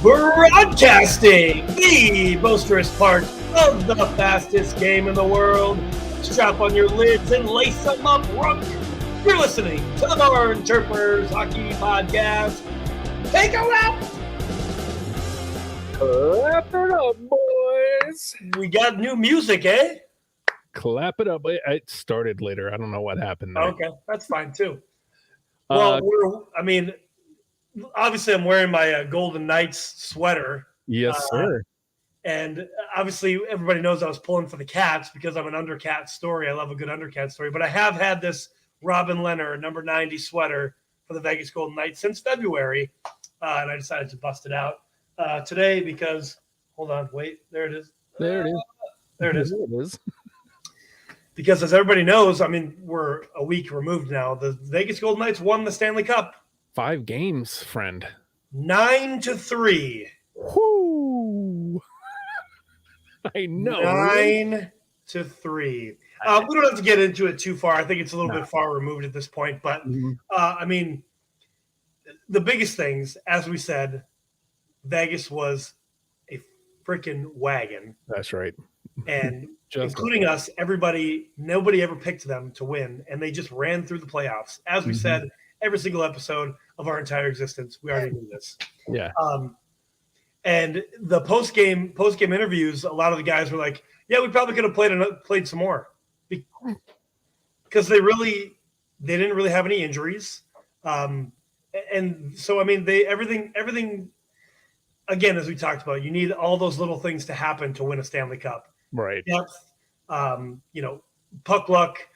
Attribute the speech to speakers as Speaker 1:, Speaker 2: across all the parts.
Speaker 1: Broadcasting the boisterous part of the fastest game in the world. Strap on your lids and lace them up, Rook. You're listening to the BarnChirpers Hockey Podcast. Take a lap.
Speaker 2: Clap it up, boys.
Speaker 1: We got new music, eh?
Speaker 2: Clap it up. It started later. I don't know what happened there.
Speaker 1: Okay, that's fine too. Well, obviously I'm wearing my Golden Knights sweater.
Speaker 2: Yes, sir.
Speaker 1: And obviously everybody knows I was pulling for the Cats because I'm an Undercat story. I love a good Undercat story. But I have had this Robin Leonard number 90 sweater for the Vegas Golden Knights since February. And I decided to bust it out today because, hold on, wait, there it is.
Speaker 2: There it is.
Speaker 1: There it is.
Speaker 2: There it is.
Speaker 1: Because as everybody knows, I mean, we're a week removed now. The Vegas Golden Knights won the Stanley Cup.
Speaker 2: 5 games, friend.
Speaker 1: 9-3.
Speaker 2: Whoo! I know.
Speaker 1: 9-3. We don't have to get into it too far. I think it's a little bit far removed at this point. But, I mean, the biggest things, as we said, Vegas was a freaking wagon.
Speaker 2: That's right.
Speaker 1: And including us, nobody ever picked them to win. And they just ran through the playoffs. As we said, every single episode of our entire existence, we already knew this.
Speaker 2: Yeah.
Speaker 1: And the post-game interviews, a lot of the guys were like, yeah, we probably could have played some more. Because they didn't really have any injuries. And so, I mean, everything, again, as we talked about, you need all those little things to happen to win a Stanley Cup.
Speaker 2: Right.
Speaker 1: Depth, puck luck,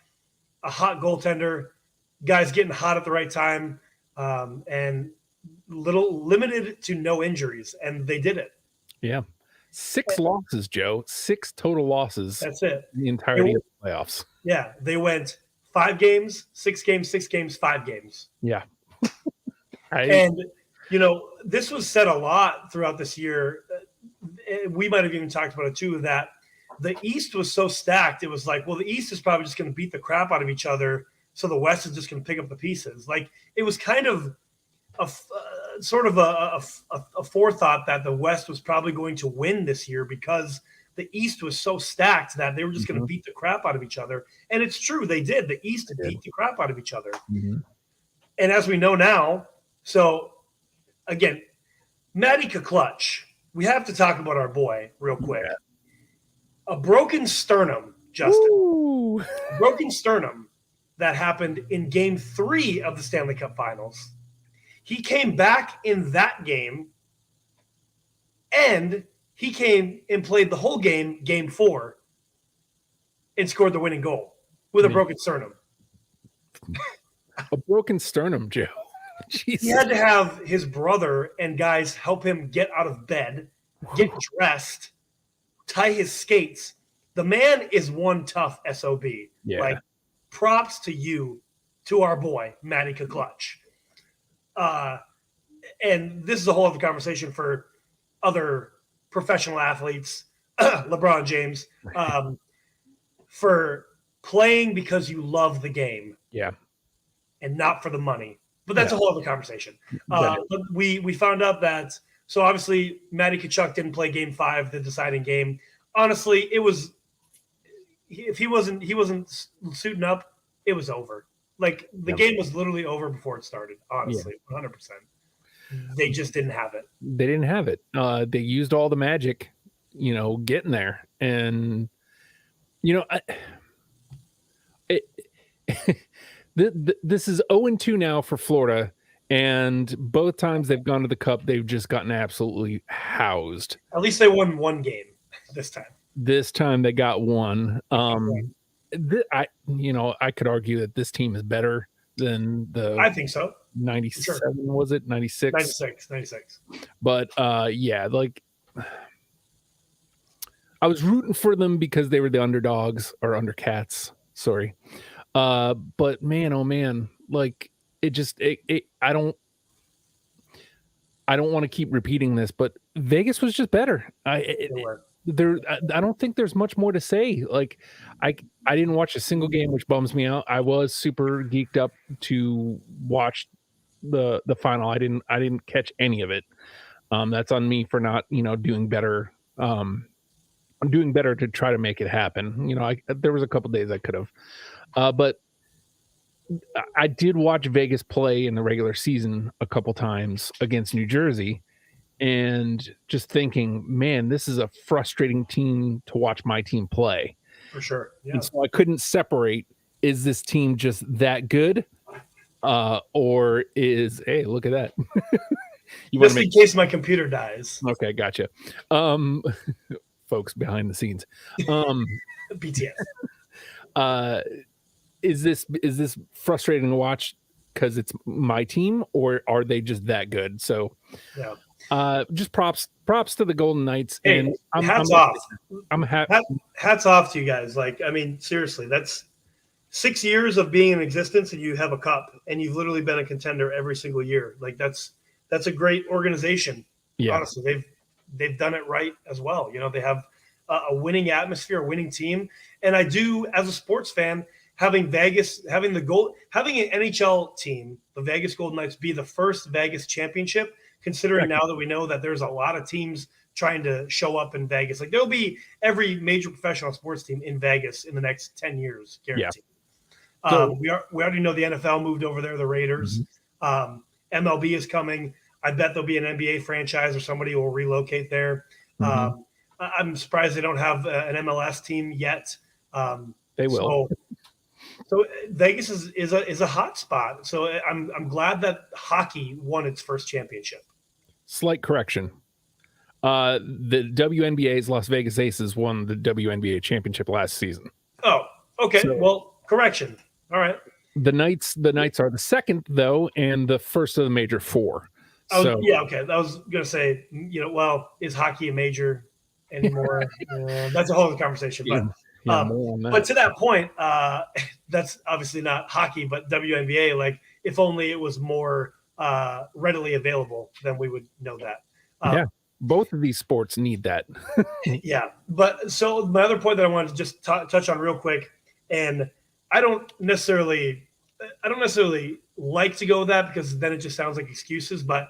Speaker 1: a hot goaltender, guys getting hot at the right time, and limited to no injuries, and they did it.
Speaker 2: Yeah. 6 losses, Joe. 6 total losses.
Speaker 1: That's it.
Speaker 2: The entirety of the playoffs.
Speaker 1: Yeah. They went 5 games, 6 games, 6 games, 5 games.
Speaker 2: Yeah.
Speaker 1: And, this was said a lot throughout this year. We might have even talked about it too, that the East was so stacked. It was like, well, the East is probably just going to beat the crap out of each other. So the West is just going to pick up the pieces. Like, it was kind of a forethought that the West was probably going to win this year because the East was so stacked that they were just going to beat the crap out of each other. And it's true. They did. The East beat the crap out of each other. And as we know now, so again, Matty Clutch, we have to talk about our boy real quick. Yeah. A broken sternum, Justin.
Speaker 2: Ooh.
Speaker 1: A broken sternum that happened in Game 3 of the Stanley Cup Finals. He came back in that game, and he came and played the whole game, Game 4, and scored the winning goal with a broken sternum.
Speaker 2: A broken sternum, Joe. Jesus.
Speaker 1: He had to have his brother and guys help him get out of bed, get dressed, tie his skates. The man is one tough SOB.
Speaker 2: Yeah.
Speaker 1: Like, props to you, to our boy, Matty Clutch. And this is a whole other conversation for other professional athletes, LeBron James, for playing because you love the game.
Speaker 2: Yeah.
Speaker 1: And not for the money. But that's a whole other conversation. But we found out that, so obviously Matty Tkachuk didn't play Game 5, the deciding game. Honestly, it was, if he wasn't suiting up, it was over. Like, the game was literally over before it started, honestly, 100%. They just didn't have it.
Speaker 2: They didn't have it. They used all the magic, getting there. And, this is 0-2 now for Florida, and both times they've gone to the Cup, they've just gotten absolutely housed.
Speaker 1: At least they won one game this time.
Speaker 2: This time they got one. I could argue that this team is better than the.
Speaker 1: I think so.
Speaker 2: 97 was it? 96.
Speaker 1: 96.
Speaker 2: But I was rooting for them because they were the underdogs or undercats. Sorry. But man, oh man, like I don't want to keep repeating this, but Vegas was just better. I don't think there's much more to say. Like, I didn't watch a single game, which bums me out. I was super geeked up to watch the final. I didn't catch any of it. That's on me for not, doing better. I'm doing better to try to make it happen. There was a couple days I could have, but I did watch Vegas play in the regular season a couple times against New Jersey, and just thinking, man, this is a frustrating team to watch my team play.
Speaker 1: For sure. Yeah.
Speaker 2: And so I couldn't separate, is this team just that good? Or hey, look at that.
Speaker 1: Just in case my computer dies.
Speaker 2: Okay, gotcha. Folks behind the scenes.
Speaker 1: BTS.
Speaker 2: Is this frustrating to watch because it's my team, or are they just that good? So yeah. Just props to the Golden Knights.
Speaker 1: Hey,
Speaker 2: and
Speaker 1: hats off.
Speaker 2: I'm happy.
Speaker 1: Hats off to you guys. Like, I mean, seriously, that's 6 years of being in existence, and you have a cup, and you've literally been a contender every single year. Like, that's a great organization. Yeah. Honestly, they've done it right as well. They have a winning atmosphere, a winning team, and I do, as a sports fan, having an NHL team, the Vegas Golden Knights, be the first Vegas championship. Considering now that we know that there's a lot of teams trying to show up in Vegas, like there'll be every major professional sports team in Vegas in the next 10 years, guaranteed. Yeah. So, we already know the NFL moved over there, the Raiders. Mm-hmm. MLB is coming. I bet there'll be an NBA franchise or somebody will relocate there. Mm-hmm. I'm surprised they don't have an MLS team yet.
Speaker 2: They will.
Speaker 1: So Vegas is a hot spot. So I'm glad that hockey won its first championship.
Speaker 2: Slight correction. The WNBA's Las Vegas Aces won the WNBA championship last season.
Speaker 1: Oh, okay. So, well, correction. All right.
Speaker 2: The Knights are the second, though, and the first of the major four.
Speaker 1: Yeah, okay. I was going to say, is hockey a major anymore? That's a whole other conversation. But to that point, that's obviously not hockey, but WNBA. Like, if only it was more readily available, then we would know that.
Speaker 2: Both of these sports need that.
Speaker 1: Yeah, but so my other point that I wanted to just touch on real quick, and I don't necessarily like to go with that because then it just sounds like excuses, but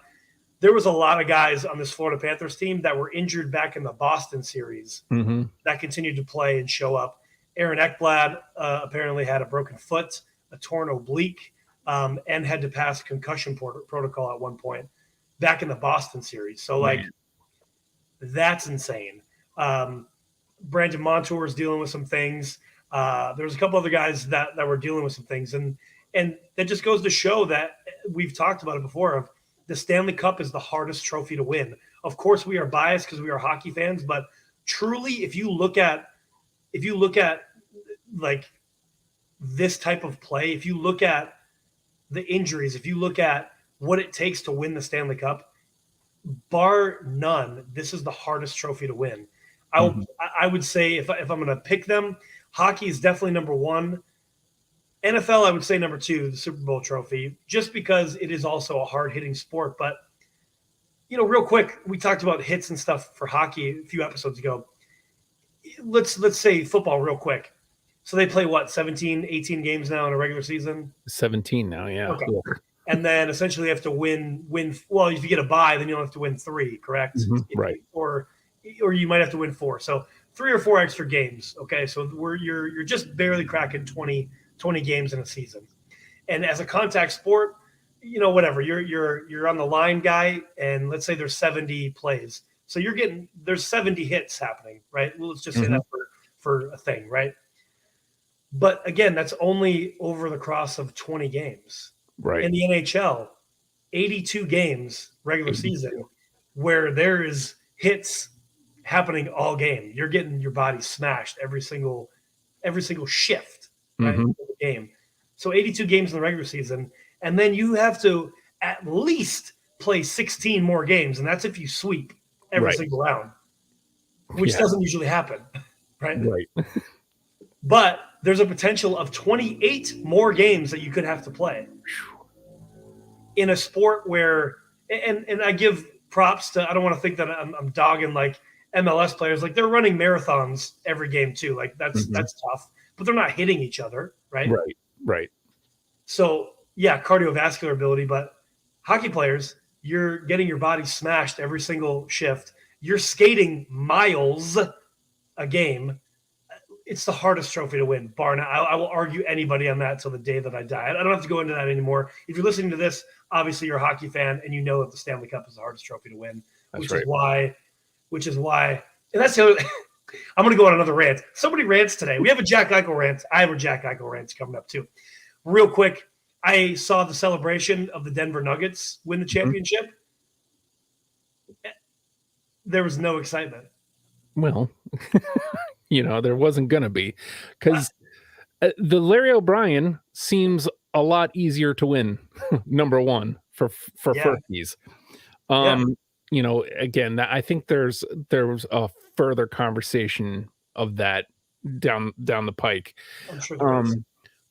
Speaker 1: there was a lot of guys on this Florida Panthers team that were injured back in the Boston series that continued to play and show up. Aaron Ekblad apparently had a broken foot, a torn oblique, and had to pass concussion protocol at one point back in the Boston series. So, that's insane. Brandon Montour is dealing with some things. There's a couple other guys that were dealing with some things. And that just goes to show that we've talked about it before of the Stanley Cup is the hardest trophy to win. Of course, we are biased because we are hockey fans, but truly, if you look at like this type of play, if you look at the injuries, if you look at what it takes to win the Stanley Cup, bar none, this is the hardest trophy to win. I would say if I'm going to pick them, hockey is definitely number one. NFL, I would say number two, the Super Bowl trophy, just because it is also a hard-hitting sport. But, real quick, we talked about hits and stuff for hockey a few episodes ago. Let's say football real quick. So they play, 17, 18 games now in a regular season?
Speaker 2: 17 now, yeah.
Speaker 1: Okay. Cool. And then essentially you have to win. Well, if you get a bye, then you'll have to win 3, correct?
Speaker 2: Mm-hmm. Right.
Speaker 1: Or you might have to win 4. So 3 or 4 extra games. Okay, so you're just barely cracking 20 games in a season. And as a contact sport, whatever, you're on the line guy, and let's say there's 70 plays. So there's 70 hits happening, right? Let's just say that for a thing, right? But again, that's only over the course of 20 games.
Speaker 2: Right.
Speaker 1: In the NHL, 82 games regular season where there is hits happening all game. You're getting your body smashed every single shift, right? Of the game. So 82 games in the regular season, and then you have to at least play 16 more games, and that's if you sweep every single round, which doesn't usually happen, right?
Speaker 2: Right.
Speaker 1: But there's a potential of 28 more games that you could have to play in a sport where, and I give props to, I don't want to think that I'm dogging like MLS players, like they're running marathons every game too. Like that's tough, but they're not hitting each other, right?
Speaker 2: Right.
Speaker 1: So yeah, cardiovascular ability, but hockey players, You're getting your body smashed every single shift. You're skating miles a game. It's the hardest trophy to win, bar none. I will argue anybody on that till the day that I die. I don't have to go into that anymore. If you're listening to this, obviously you're a hockey fan and you know that the Stanley Cup is the hardest trophy to win, which is why, and that's the other. I'm going to go on another rant. Somebody rants today. We have a Jack Eichel rant. I have a Jack Eichel rant coming up too. Real quick, I saw the celebration of the Denver Nuggets win the championship. There was no excitement.
Speaker 2: Well, there wasn't going to be, because the Larry O'Brien seems a lot easier to win. Number one for Furkies. Again, I think there was a further conversation of that down the pike.
Speaker 1: I'm sure there is.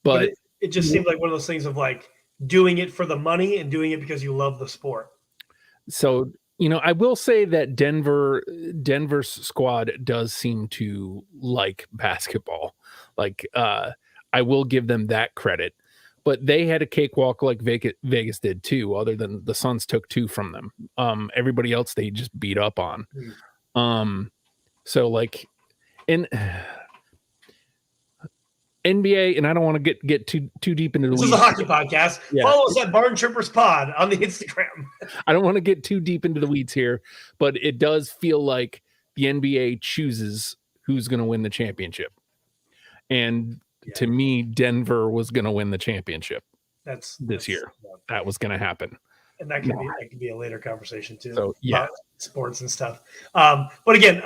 Speaker 1: But it just seemed like one of those things of like doing it for the money and doing it because you love the sport.
Speaker 2: So, I will say that Denver's squad does seem to like basketball. Like, I will give them that credit. But they had a cakewalk like Vegas did too, other than the Suns took 2 from them. Everybody else they just beat up on. So like in NBA, and I don't want to get too deep into the weeds.
Speaker 1: This is a hockey podcast. Yeah. Follow us at BarnChirpers Pod on the Instagram.
Speaker 2: I don't want to get too deep into the weeds here, but it does feel like the NBA chooses who's going to win the championship. And to me, Denver was going to win the championship this year. That was going to happen.
Speaker 1: And that could be a later conversation too.
Speaker 2: So
Speaker 1: about sports and stuff. But again,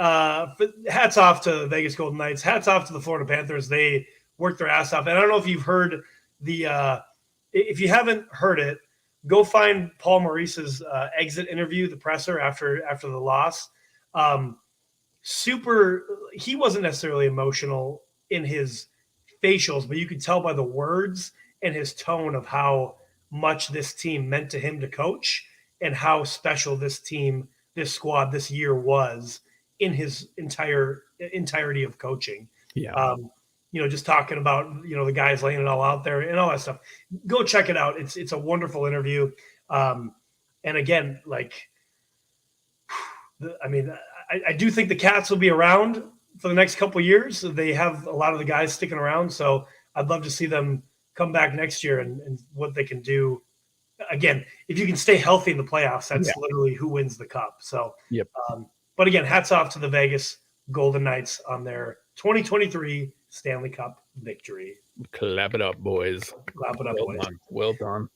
Speaker 1: hats off to Vegas Golden Knights. Hats off to the Florida Panthers. They worked their ass off. And I don't know if you've heard if you haven't heard it, go find Paul Maurice's exit interview, the presser after the loss. He wasn't necessarily emotional in his facials, but you could tell by the words and his tone of how much this team meant to him to coach and how special this team, this squad, this year was in his entirety of coaching.
Speaker 2: Yeah.
Speaker 1: Just talking about, the guys laying it all out there and all that stuff. Go check it out. It's a wonderful interview. And again, I do think the Cats will be around for the next couple of years. They have a lot of the guys sticking around. So I'd love to see them come back next year and what they can do. Again, if you can stay healthy in the playoffs, that's literally who wins the cup. So, but again, hats off to the Vegas Golden Knights on their 2023 Stanley Cup victory.
Speaker 2: Clap it up, boys.
Speaker 1: Clap it up, boys.
Speaker 2: Well done.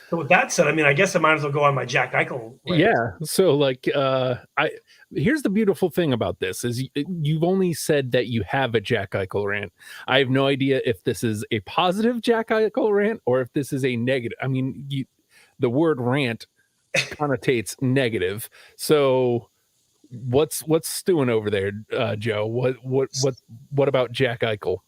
Speaker 1: So with that said, I guess I might as well go on my Jack Eichel rant.
Speaker 2: Yeah. So here's the beautiful thing about this is you've only said that you have a Jack Eichel rant. I have no idea if this is a positive Jack Eichel rant or if this is a negative. The word rant connotates negative. So what's stewing over there, Joe? What about Jack Eichel?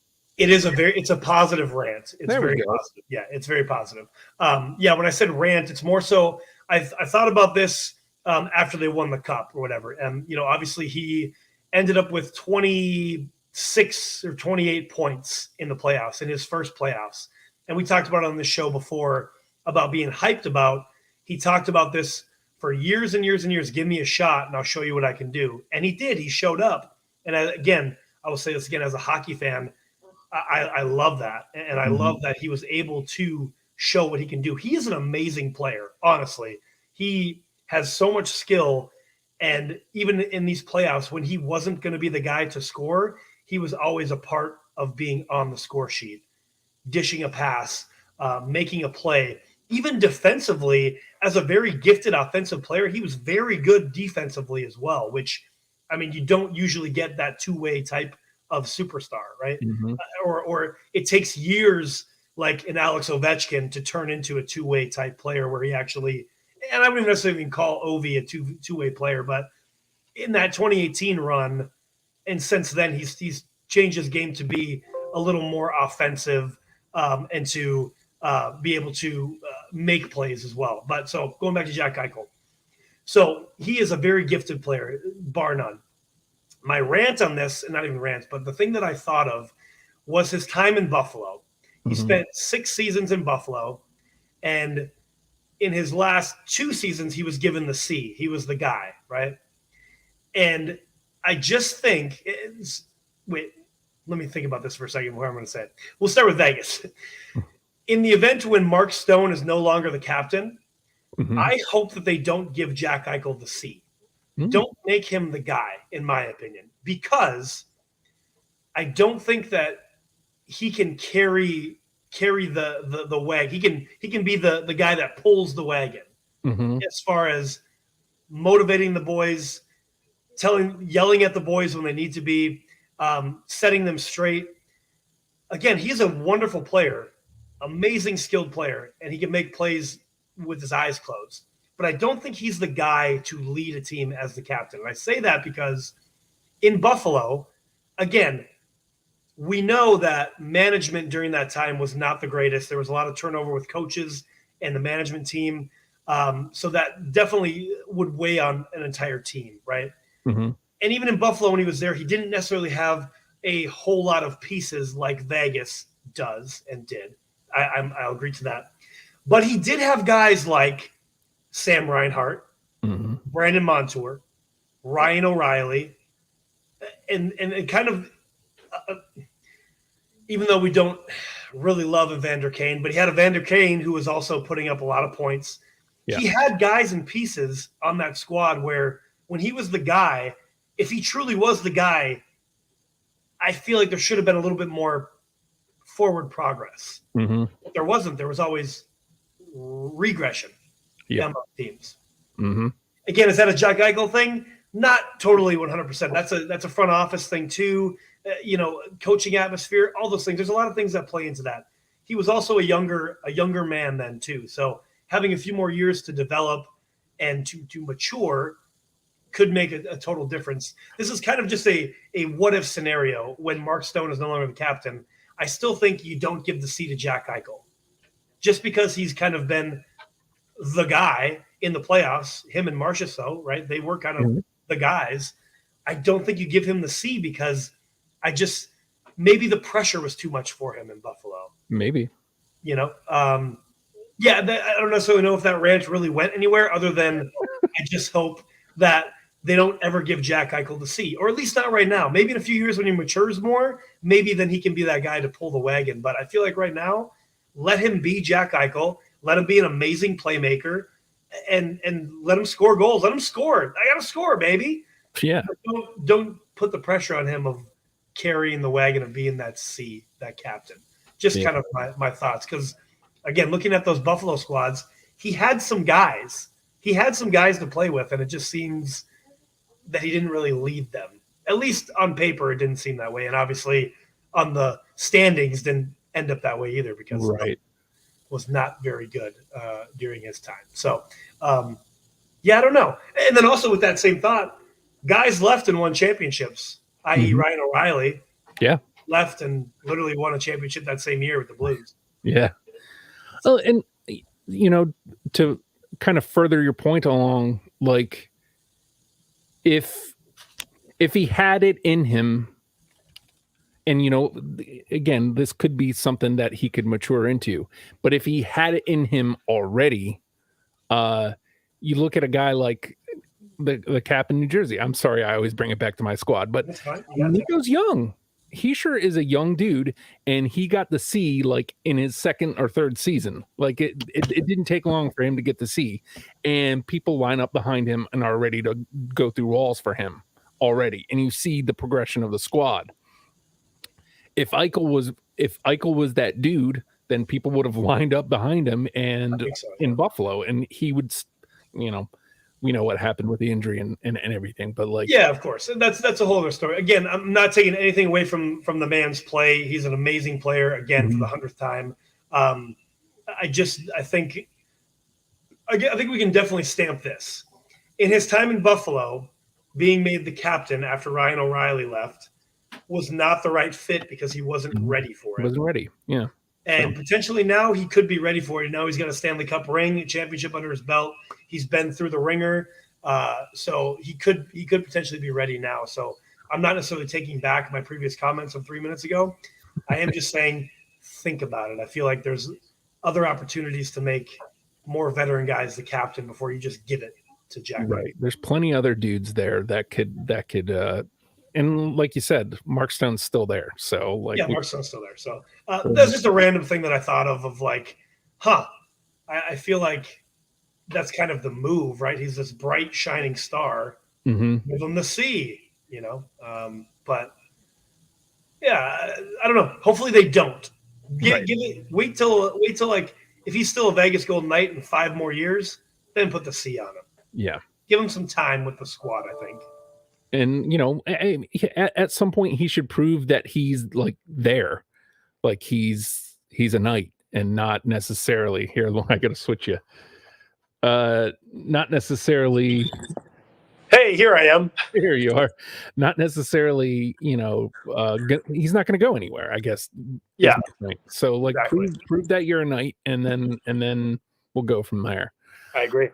Speaker 1: It's a positive rant. It's very positive. Yeah, it's very positive. When I said rant, it's more so I thought about this after they won the cup or whatever. And obviously he ended up with 26 or 28 points in the playoffs, in his first playoffs. And we talked about it on this show before about being hyped about. He talked about this for years and years and years. Give me a shot and I'll show you what I can do. And he did. He showed up. And again, I will say this again as a hockey fan, I love that. And I love that he was able to show what he can do. He is an amazing player, honestly. He has so much skill. And even in these playoffs, when he wasn't going to be the guy to score, he was always a part of being on the score sheet, dishing a pass, making a play. Even defensively, as a very gifted offensive player, he was very good defensively as well, which, you don't usually get that two-way type of superstar, right?
Speaker 2: Mm-hmm.
Speaker 1: Or it takes years, like in Alex Ovechkin, to turn into a two-way type player where he actually, and I wouldn't necessarily even call Ovi a two-way player, but in that 2018 run, and since then he's changed his game to be a little more offensive and to be able to make plays as well. But so going back to Jack Eichel. So he is a very gifted player, bar none. My rant on this, and not even rant, but the thing that I thought of was his time in Buffalo. He spent 6 seasons in Buffalo, and in his last 2 seasons, he was given the C. He was the guy, right? And I just think wait, let me think about this for a second before I'm going to say it. We'll start with Vegas. In the event when Mark Stone is no longer the captain, I hope that they don't give Jack Eichel the C. Don't make him the guy, in my opinion, because I don't think that he can carry the wagon. He can be the guy that pulls the wagon as far as motivating the boys, yelling at the boys when they need to be, setting them straight. Again, he's a wonderful player, amazing skilled player, and he can make plays with his eyes closed. But I don't think he's the guy to lead a team as the captain. And I say that because in Buffalo, again, we know that management during that time was not the greatest. There was a lot of turnover with coaches and the management team. So that definitely would weigh on an entire team, right? And even in Buffalo, when he was there, he didn't necessarily have a whole lot of pieces like Vegas does and did. I'll agree to that. But he did have guys like Sam Reinhart, Brandon Montour, Ryan O'Reilly, and kind of even though we don't really love Evander Kane, but he had Evander Kane who was also putting up a lot of points. Yeah. He had guys and pieces on that squad where when he was the guy, if he truly was the guy, I feel like there should have been a little bit more forward progress. But there wasn't. There was always regression among teams. Again, is that a Jack Eichel thing? Not totally 100%. That's a front office thing too. Coaching atmosphere, all those things. There's a lot of things that play into that. He was also a younger man then too. So having a few more years to develop and to mature could make a total difference. This is kind of just a what if scenario when Mark Stone is no longer the captain. I still think you don't give the C to Jack Eichel just because he's kind of been the guy in the playoffs, him and Marchessault, right? They were kind of the guys. I don't think you give him the C because maybe the pressure was too much for him in Buffalo.
Speaker 2: Maybe.
Speaker 1: I don't necessarily know if that rant really went anywhere other than I just hope that they don't ever give Jack Eichel the C, or at least not right now. Maybe in a few years when he matures more, maybe then he can be that guy to pull the wagon. But I feel like right now, let him be Jack Eichel. Let him be an amazing playmaker and let him score goals. Let him score. I got to score, baby.
Speaker 2: Yeah.
Speaker 1: Don't put the pressure on him of carrying the wagon of being that C, that captain. Just kind of my thoughts. Because, again, looking at those Buffalo squads, he had some guys. He had some guys to play with, and it just seems that he didn't really lead them. At least on paper, it didn't seem that way. And obviously on the standings didn't end up that way either because it was not very good during his time. So, I don't know. And then also with that same thought, guys left and won championships, i.e. Ryan O'Reilly left and literally won a championship that same year with the Blues.
Speaker 2: Yeah. Oh, and, to kind of further your point along, like, if he had it in him, and again, this could be something that he could mature into, but if he had it in him already, you look at a guy like the cap in New Jersey. I'm sorry, I always bring it back to my squad, but Nico's young. He sure is a young dude, and he got the C like in his second or third season. Like it didn't take long for him to get the C, and people line up behind him and are ready to go through walls for him already. And you see the progression of the squad. If Eichel was that dude, then people would have lined up behind him and in Buffalo, and he would, we know what happened with the injury and everything, but
Speaker 1: of course. And that's a whole other story. Again, I'm not taking anything away from the man's play. He's an amazing player again for the 100th time. I think we can definitely stamp this. In his time in Buffalo, being made the captain after Ryan O'Reilly left was not the right fit because he wasn't ready for it.
Speaker 2: Wasn't ready. Yeah.
Speaker 1: And potentially now he could be ready for it. Now he's got a Stanley Cup ring, a championship under his belt. He's been through the ringer. So he could potentially be ready now. So I'm not necessarily taking back my previous comments of 3 minutes ago. I am just saying, think about it. I feel like there's other opportunities to make more veteran guys the captain before you just give it to Jack.
Speaker 2: Right. There's plenty other dudes there that could and like you said, Mark Stone's still there. So like,
Speaker 1: yeah, Mark Stone's still there. So that's just a random thing that I thought of like, I feel like that's kind of the move, right? He's this bright, shining star.
Speaker 2: Mm-hmm.
Speaker 1: Give him the C, but yeah, I don't know. Hopefully they don't. Wait till like if he's still a Vegas Golden Knight in 5 more years, then put the C on him.
Speaker 2: Yeah.
Speaker 1: Give him some time with the squad, I think.
Speaker 2: And at some point he should prove that he's like there, like he's a Knight and not necessarily here. I got to switch you. Not necessarily.
Speaker 1: Hey, here I am.
Speaker 2: Here you are. Not necessarily, he's not going to go anywhere, I guess.
Speaker 1: Yeah.
Speaker 2: So like prove that you're a Knight, and then we'll go from there.
Speaker 1: I agree.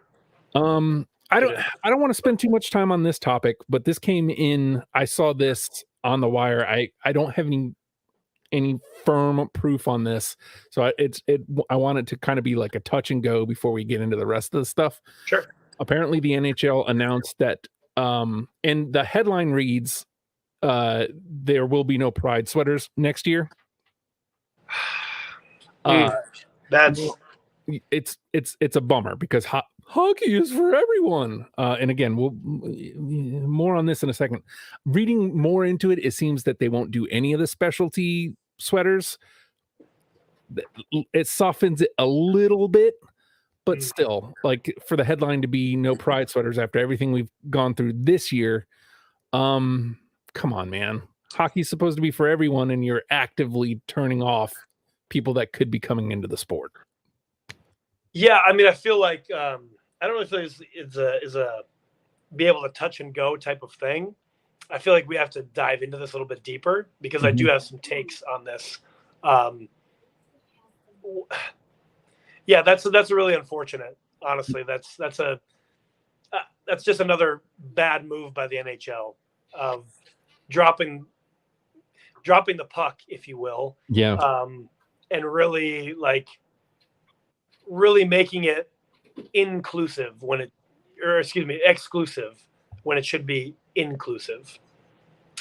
Speaker 2: I don't want to spend too much time on this topic, but this came in. I saw this on the wire. I don't have any firm proof on this, so I want it to kind of be like a touch and go before we get into the rest of the stuff.
Speaker 1: Sure.
Speaker 2: Apparently, the NHL announced that, and the headline reads, "There will be no Pride sweaters next year." It's a bummer because hockey is for everyone. And again, we'll more on this in a second. Reading more into it, it seems that they won't do any of the specialty sweaters. It softens it a little bit, but still, like for the headline to be no Pride sweaters after everything we've gone through this year, come on, man. Hockey's supposed to be for everyone, and you're actively turning off people that could be coming into the sport.
Speaker 1: Yeah, I mean, I feel like I don't know if it's a be able to touch and go type of thing. I feel like we have to dive into this a little bit deeper because I do have some takes on this. Yeah, that's really unfortunate. Honestly, that's just another bad move by the NHL of dropping the puck, if you will.
Speaker 2: Yeah.
Speaker 1: And really making it exclusive when it should be inclusive.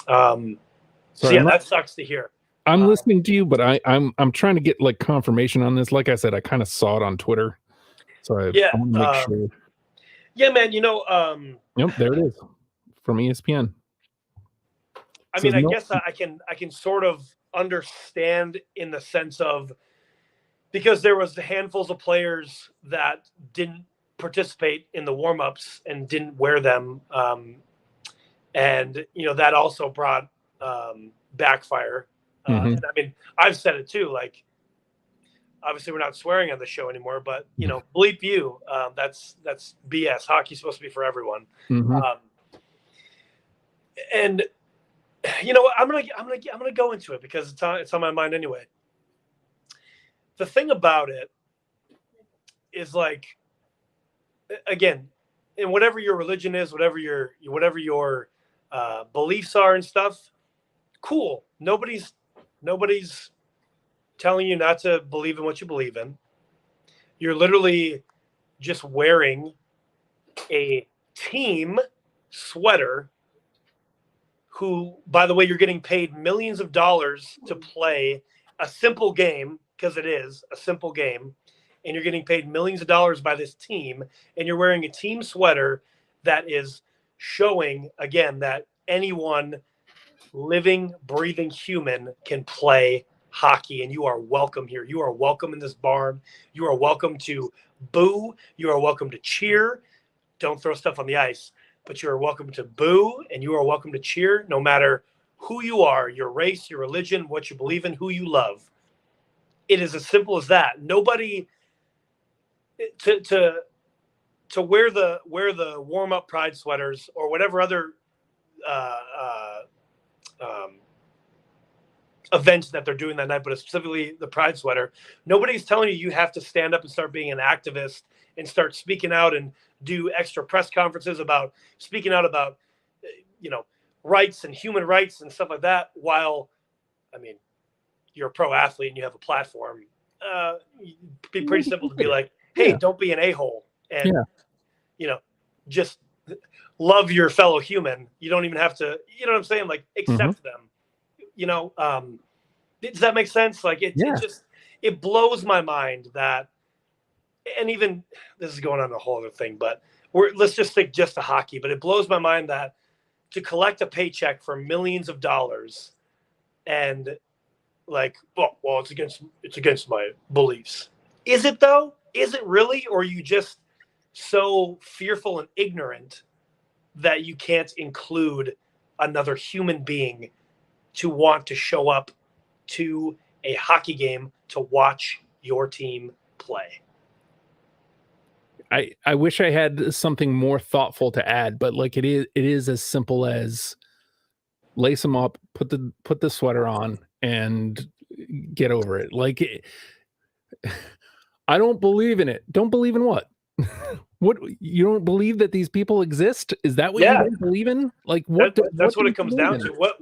Speaker 1: That sucks to hear.
Speaker 2: I'm listening to you, but I'm trying to get like confirmation on this. Like I said, I kind of saw it on Twitter, so I want to make sure.
Speaker 1: Yeah, man.
Speaker 2: Yep, there it is from ESPN.
Speaker 1: I mean, I guess I can sort of understand in the sense of because there was the handfuls of players that didn't participate in the warm-ups and didn't wear them, and that also brought backfire. And I mean, I've said it too. Like, obviously, we're not swearing on the show anymore, but bleep you. That's BS. Hockey's supposed to be for everyone. And you know what? I'm gonna go into it because it's on my mind anyway. The thing about it is like, again, and whatever your religion is, whatever your beliefs are and stuff, cool. Nobody's telling you not to believe in what you believe in. You're literally just wearing a team sweater who, by the way, you're getting paid millions of dollars to play a simple game, because it is a simple game, and you're getting paid millions of dollars by this team, and you're wearing a team sweater that is showing, again, that anyone living, breathing human can play hockey, and you are welcome here. You are welcome in this barn. You are welcome to boo. You are welcome to cheer. Don't throw stuff on the ice, but you are welcome to boo, and you are welcome to cheer no matter who you are, your race, your religion, what you believe in, who you love. It is as simple as that. Nobody to wear the warm-up Pride sweaters or whatever other events that they're doing that night, but specifically the Pride sweater. Nobody's telling you have to stand up and start being an activist and start speaking out and do extra press conferences about speaking out about rights and human rights and stuff like that. While, I mean, you're a pro athlete and you have a platform, it'd be pretty simple to be like, hey,
Speaker 2: Yeah.
Speaker 1: don't be an a-hole and
Speaker 2: Yeah.
Speaker 1: you know, just love your fellow human. You don't even have to, you know what I'm saying? Like accept them, you know? Does that make sense? Like it just, it blows my mind that, and even this is going on a whole other thing, but let's just think just to hockey, but it blows my mind that to collect a paycheck for millions of dollars and like, well, it's against my beliefs. Is it though? Is it really? Or are you just so fearful and ignorant that you can't include another human being to want to show up to a hockey game to watch your team play?
Speaker 2: I wish I had something more thoughtful to add, but like it is as simple as lace them up, put the sweater on, and get over it. Like I don't believe in it. Don't believe in what? What, you don't believe that these people exist? Is that what you don't believe in? Like
Speaker 1: that's what it comes down to.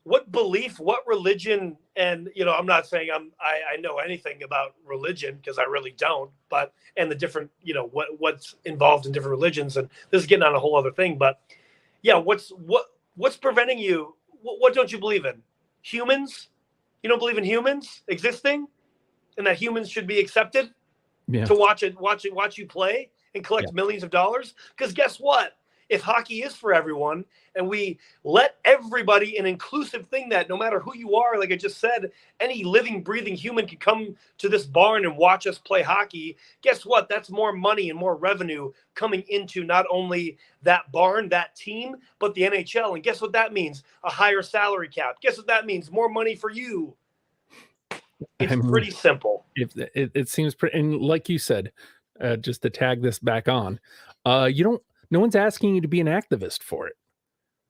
Speaker 1: What belief, what religion, and you know, I'm not saying I know anything about religion because I really don't, but and the different, you know, what's involved in different religions, and this is getting on a whole other thing, but yeah, what's preventing you? What don't you believe in? Humans? You don't believe in humans existing, and that humans should be accepted to watch you play and collect millions of dollars? Because guess what? If hockey is for everyone and we let everybody, an inclusive thing that no matter who you are, like I just said, any living, breathing human can come to this barn and watch us play hockey. Guess what? That's more money and more revenue coming into not only that barn, that team, but the NHL. And guess what that means? A higher salary cap. Guess what that means? More money for you. It's pretty simple.
Speaker 2: It seems pretty, and like you said, just to tag this back on, no one's asking you to be an activist for it.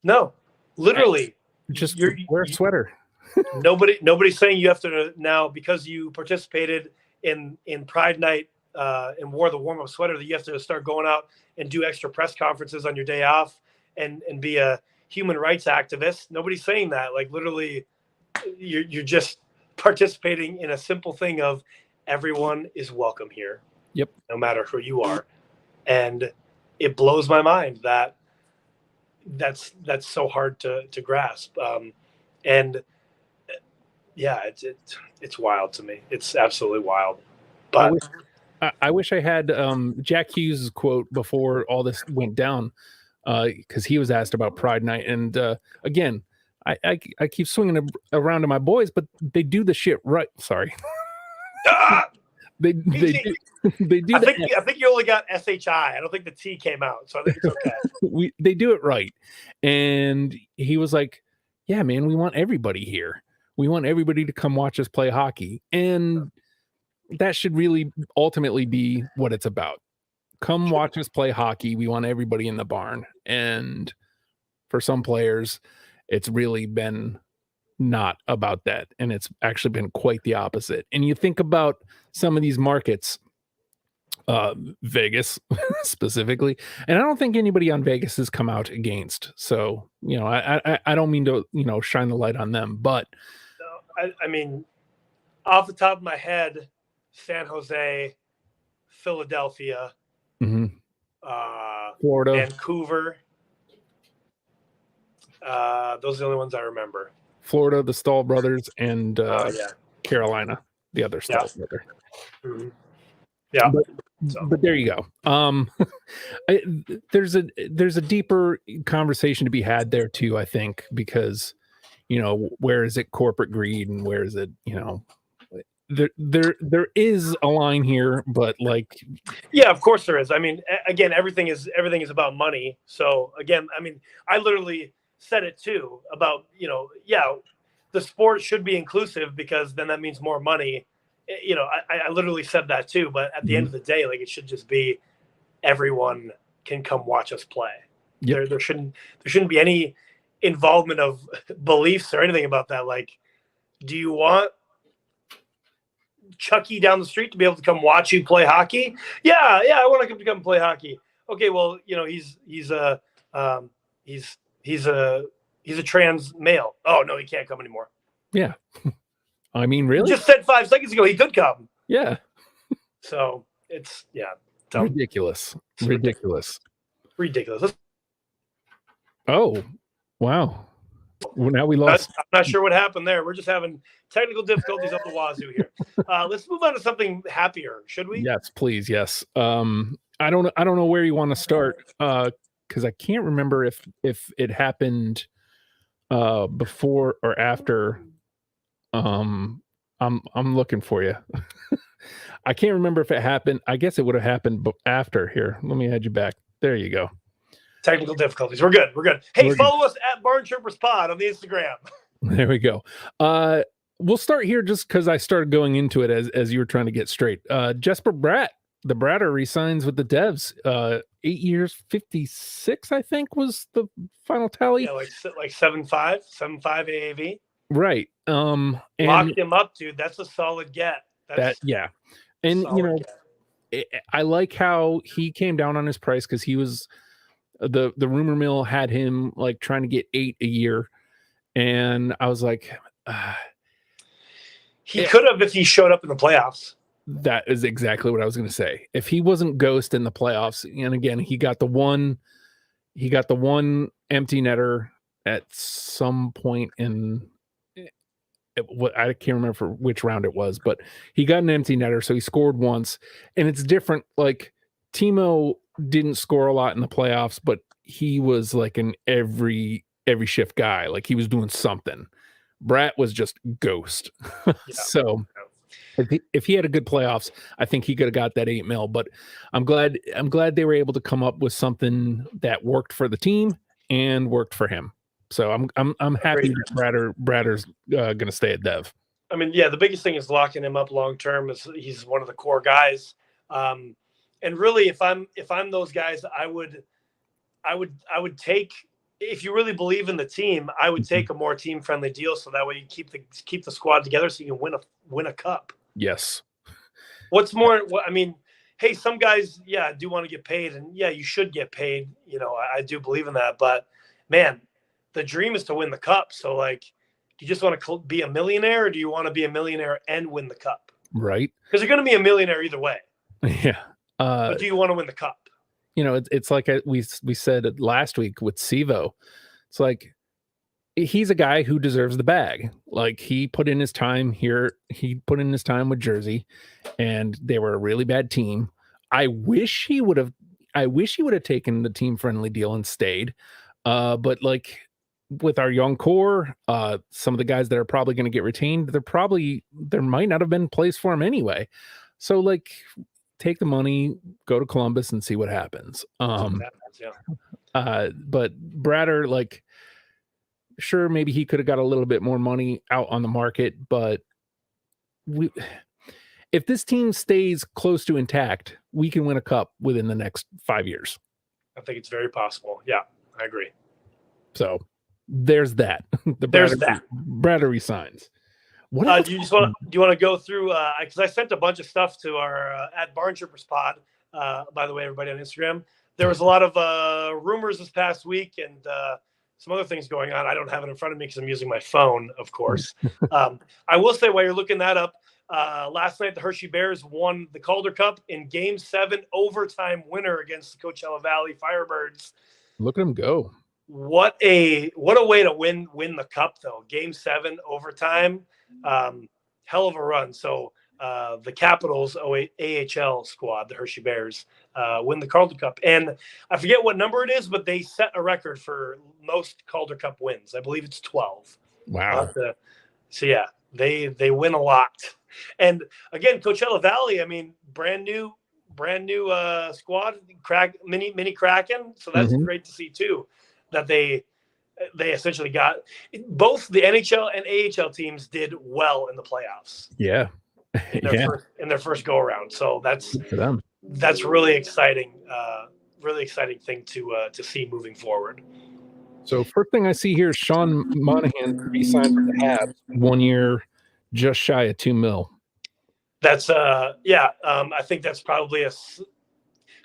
Speaker 1: No, literally.
Speaker 2: Just wear a sweater.
Speaker 1: Nobody's saying you have to now, because you participated in Pride Night and wore the warm-up sweater, that you have to start going out and do extra press conferences on your day off and be a human rights activist. Nobody's saying that. Like literally, you're just participating in a simple thing of everyone is welcome here.
Speaker 2: Yep.
Speaker 1: No matter who you are. And it blows my mind that that's so hard to grasp. And yeah, it's wild to me. It's absolutely wild. But
Speaker 2: I wish I had Jack Hughes' quote before all this went down, because he was asked about Pride Night. And again, I keep swinging around to my boys, but they do the shit right. Sorry. They do.
Speaker 1: I think you only got SHI. I don't think the T came out, so I think it's okay.
Speaker 2: They do it right. And he was like, "Yeah, man, we want everybody here. We want everybody to come watch us play hockey." And that should really ultimately be what it's about. Come watch us play hockey. We want everybody in the barn. And for some players, it's really been not about that, and it's actually been quite the opposite. And you think about some of these markets, Vegas specifically, and I don't think anybody on Vegas has come out against. So you know, I don't mean to shine the light on them, but
Speaker 1: no, I mean, off the top of my head, San Jose, Philadelphia,
Speaker 2: Florida,
Speaker 1: Vancouver. Those are the only ones I remember.
Speaker 2: Florida, the Stahl brothers, and Carolina, the other Stahl brother.
Speaker 1: Mm-hmm. Yeah,
Speaker 2: but there you go. There's a deeper conversation to be had there too, I think, because where is it corporate greed and where is it there is a line here, but like,
Speaker 1: yeah, of course there is. I mean, again, everything is about money. So again, I mean, I literally said it too about, the sport should be inclusive because then that means more money. I literally said that too, but at the end of the day, like it should just be everyone can come watch us play. Yep. There shouldn't be any involvement of beliefs or anything about that. Like, do you want Chucky down the street to be able to come watch you play hockey? Yeah, I want to come play hockey. Okay, well, he's a trans male. Oh no, he can't come anymore.
Speaker 2: Yeah. I mean, really?
Speaker 1: You just said 5 seconds ago he could come.
Speaker 2: Yeah.
Speaker 1: So it's dumb.
Speaker 2: Ridiculous. Ridiculous.
Speaker 1: Ridiculous.
Speaker 2: Oh, wow. Well, now we lost.
Speaker 1: I'm not sure what happened there. We're just having technical difficulties up the wazoo here. Let's move on to something happier, should we?
Speaker 2: Yes, please. Yes. I don't know where you want to start, because I can't remember if it happened before or after. I'm looking for you. I can't remember if it happened. I guess it would have happened after. Here, let me add you back. There you go.
Speaker 1: Technical difficulties. We're good. Hey, follow us at BarnChirpers Pod on the Instagram.
Speaker 2: There we go. We'll start here just because I started going into it as you were trying to get straight. Jesper Bratt, the Bratter resigns with the Devs. 8 years, 56, I think was the final tally.
Speaker 1: Yeah, like 7.5 AAV.
Speaker 2: Right. And
Speaker 1: locked him up, dude. That's a solid get.
Speaker 2: Yeah. And I like how he came down on his price, because he was the rumor mill had him like trying to get 8 a year, and I was like,
Speaker 1: he could have if he showed up in the playoffs.
Speaker 2: That is exactly what I was going to say. If he wasn't ghost in the playoffs, and again, he got the one empty netter at some point in I can't remember for which round it was, but he got an empty netter, so he scored once. And it's different. Like, Timo didn't score a lot in the playoffs, but he was like an every shift guy. Like, he was doing something. Bratt was just ghost. Yeah. So if he had a good playoffs, I think he could have got that $8 million. But I'm glad they were able to come up with something that worked for the team and worked for him. So I'm happy that Bratter's going to stay at Dev.
Speaker 1: I mean, yeah, the biggest thing is locking him up long term. Is he's one of the core guys, and really, if I'm those guys, I would take, if you really believe in the team, I would take a more team friendly deal, so that way you keep the squad together, so you can win a cup.
Speaker 2: Yes.
Speaker 1: What's more? I mean, hey, some guys, do want to get paid, and you should get paid. I do believe in that, but man, the dream is to win the cup. So, like, do you just want to be a millionaire, or do you want to be a millionaire and win the cup?
Speaker 2: Right.
Speaker 1: Because you're going to be a millionaire either way.
Speaker 2: Yeah.
Speaker 1: But do you want to win the cup?
Speaker 2: It's like we said last week with Sivo. It's like, he's a guy who deserves the bag. Like, he put in his time here. He put in his time with Jersey, and they were a really bad team. I wish he would have taken the team friendly deal and stayed. But like, with our young core, some of the guys that are probably going to get retained, there might not have been place for him anyway. So, like, take the money, go to Columbus, and see what happens. But Bratter, like, sure, maybe he could have got a little bit more money out on the market, but if this team stays close to intact, we can win a cup within the next 5 years.
Speaker 1: I think it's very possible. Yeah, I agree.
Speaker 2: So there's that. Bratter resigns. What
Speaker 1: do you want to go through? Because I sent a bunch of stuff to our at BarnChirpers Pod. By the way, everybody on Instagram, there was a lot of rumors this past week and some other things going on. I don't have it in front of me because I'm using my phone, of course. I will say, while you're looking that up, last night the Hershey Bears won the Calder Cup in Game 7 overtime winner against the Coachella Valley Firebirds.
Speaker 2: Look at them go.
Speaker 1: What a way to win the cup, though. Game 7 overtime. Hell of a run. So the Capitals AHL squad, the Hershey Bears, win the Calder Cup. And I forget what number it is, but they set a record for most Calder Cup wins. I believe it's 12.
Speaker 2: Wow.
Speaker 1: So yeah, they win a lot. And again, Coachella Valley, I mean, brand new squad, mini Kraken. So that's great to see too, that they essentially got both the NHL and AHL teams did well in the playoffs.
Speaker 2: Yeah.
Speaker 1: In their first go around. So that's
Speaker 2: good for them.
Speaker 1: That's really exciting thing to see moving forward.
Speaker 2: So first thing I see here is Sean Monahan re-signed for the Habs, 1 year, just shy of $2 million.
Speaker 1: That's I think that's probably a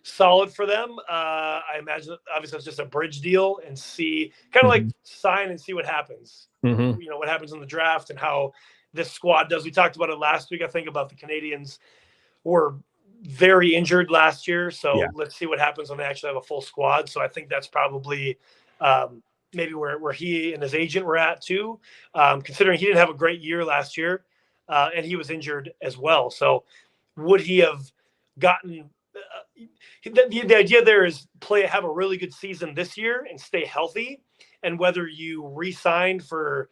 Speaker 1: solid for them. I imagine obviously it's just a bridge deal and see kind of like sign and see what happens. What happens in the draft and how this squad does. We talked about it last week, I think, about the Canadians were very injured last year. So
Speaker 2: Yeah.
Speaker 1: let's see what happens when they actually have a full squad. So I think that's probably maybe where he and his agent were at too, considering he didn't have a great year last year and he was injured as well. So would he have gotten the idea there is have a really good season this year and stay healthy, and whether you re-sign for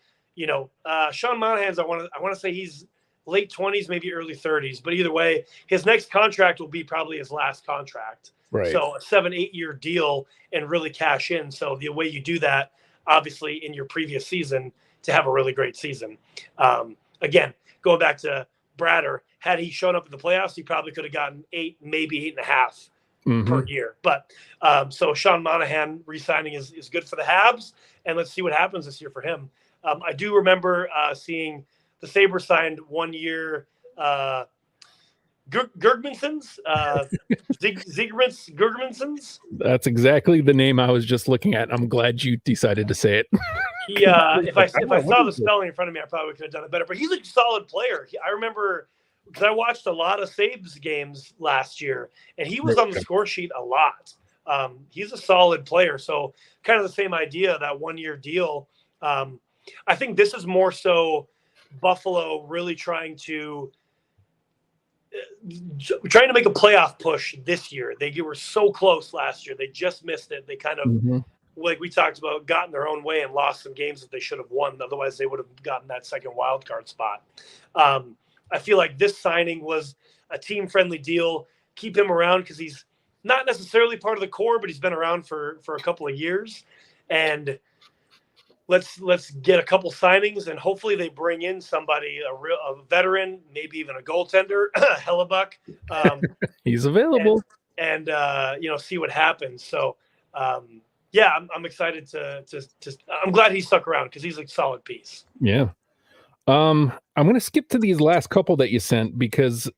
Speaker 1: Sean Monahan's, I want to say he's late 20s, maybe early 30s, but either way, his next contract will be probably his last contract.
Speaker 2: Right.
Speaker 1: So a 7-8 year deal and really cash in. So the way you do that, obviously in your previous season, to have a really great season. Again, going back to Bratter, had he shown up in the playoffs, he probably could have gotten 8, maybe 8.5 per year. But so Sean Monahan re-signing is good for the Habs, and let's see what happens this year for him. I do remember seeing the Sabres signed 1 year Gergmansons, Gergmansons.
Speaker 2: That's exactly the name I was just looking at. I'm glad you decided to say it.
Speaker 1: He, if I saw the spelling in front of me, I probably could have done it better. But he's a solid player. I remember because I watched a lot of Sabres games last year, and he was on the score sheet a lot. He's a solid player. So kind of the same idea, that 1 year deal. I think this is more so Buffalo really trying to make a playoff push this year. They were so close last year. They just missed it. They kind of, like we talked about, got in their own way and lost some games that they should have won. Otherwise, they would have gotten that second wild card spot. I feel like this signing was a team-friendly deal. Keep him around because he's not necessarily part of the core, but he's been around for a couple of years. And let's get a couple signings, and hopefully they bring in somebody, a veteran, maybe even a goaltender, Hellebuck.
Speaker 2: He's available,
Speaker 1: and see what happens. So yeah, I'm excited to. I'm glad he stuck around because he's a solid piece.
Speaker 2: Yeah. I'm going to skip to these last couple that you sent because